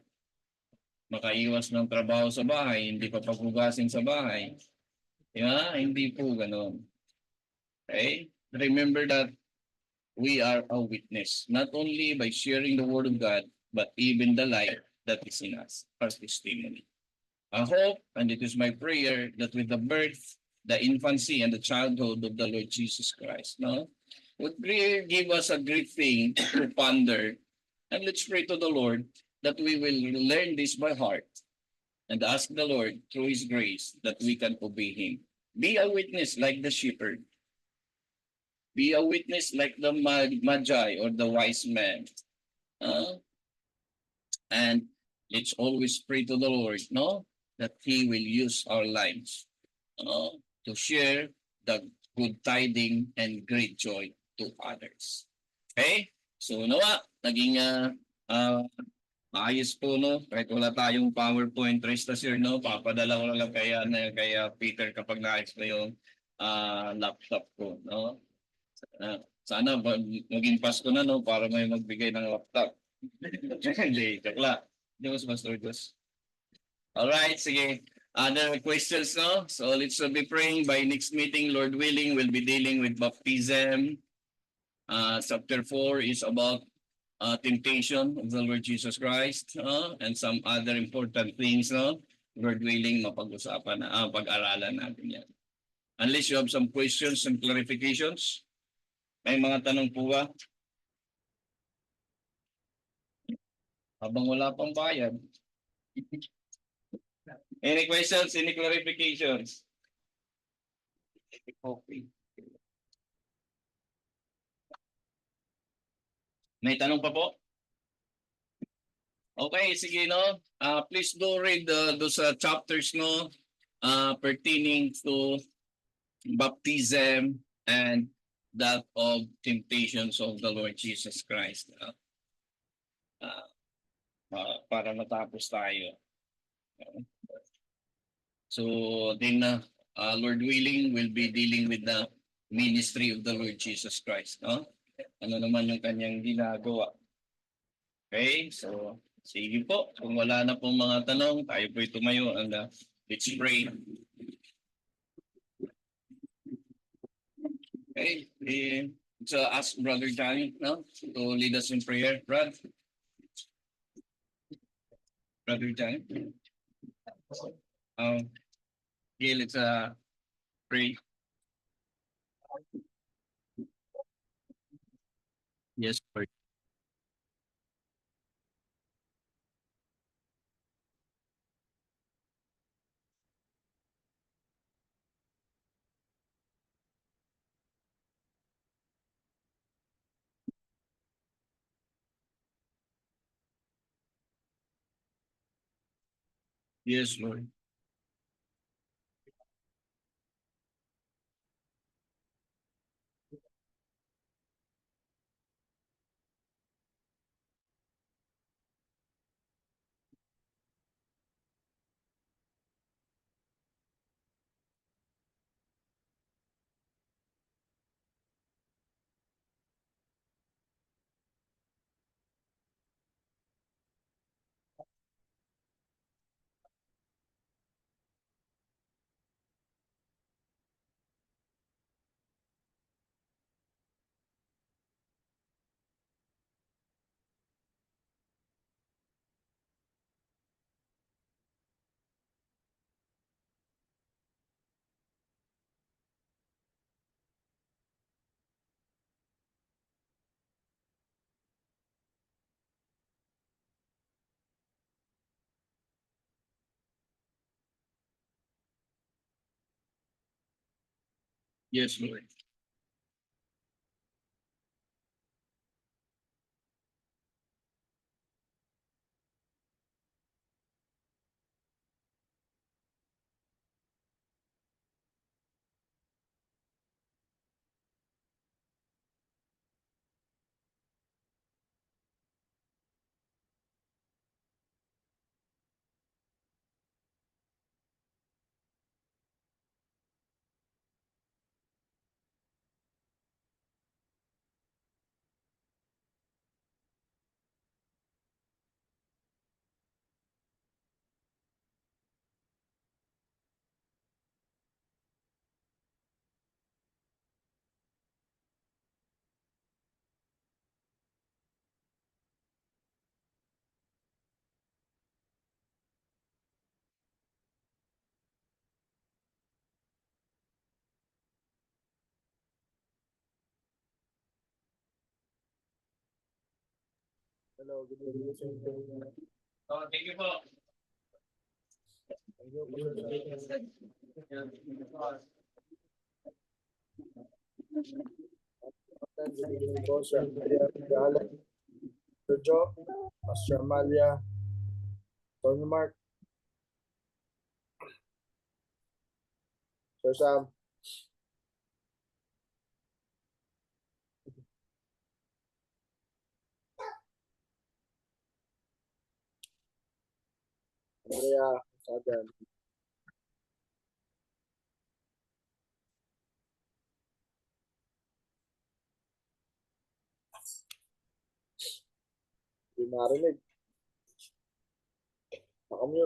makaiwas ng trabaho sa bahay, hindi pa paghugasin sa bahay. Diba? Hindi po ganun. Okay? Remember that we are a witness, not only by sharing the word of God, but even the light that is in us, our testimony. I hope, and it is my prayer, that with the birth, the infancy, and the childhood of the Lord Jesus Christ, no, would give us a great thing to ponder. And let's pray to the Lord that we will learn this by heart and ask the Lord through His grace that we can obey Him. Be a witness like the shepherd. Be a witness like the magi or the wise men. And let's always pray to the Lord, no, that He will use our lives to share the good tiding and great joy to others. Okay? So, nawa, naging maayos po, no? Kahit wala tayong PowerPoint, rest assured, no? Papadala ko na lang kaya Peter kapag naayos na yung laptop ko, no? Sana maging Pasko na, no? Para may magbigay ng laptop. Hindi, joke lang. Diyos, Pastor Diyos. Alright, sige. Other questions, no? So let's be praying. By next meeting, Lord willing, we'll be dealing with baptism. Chapter 4 is about temptation of the Lord Jesus Christ, and some other important things, no? Lord willing, mapag-usapan na, pag-aralan natin yan. Unless you have some questions and clarifications. May mga tanong po ba? Habang wala pang bayad. Any questions? Any clarifications? Okay. May tanong pa po? Okay, sige, no? Please do read those chapters, no? Pertaining to baptism and that of temptations of the Lord Jesus Christ. Para matapos tayo. So then, Lord willing, we'll be dealing with the ministry of the Lord Jesus Christ. No? Ano naman yung kanyang ginagawa. Okay, so sige po. Kung wala na pong mga tanong, tayo po'y tumayo and let's pray. Okay, so ask Brother Johnny, no, to lead us in prayer. Brother Johnny. Okay, let's pray. Yes, Lord. Yes, Lord. Yes, Lord. Hello, good evening sa inyo. Thank you po. Thank you po, sir. Good evening po, Sir Allen, Sir Joe, Pastor Amalia, Tony Mark, Sir Sam. Andrea, Sagan. Hindi narinig. Nakamute.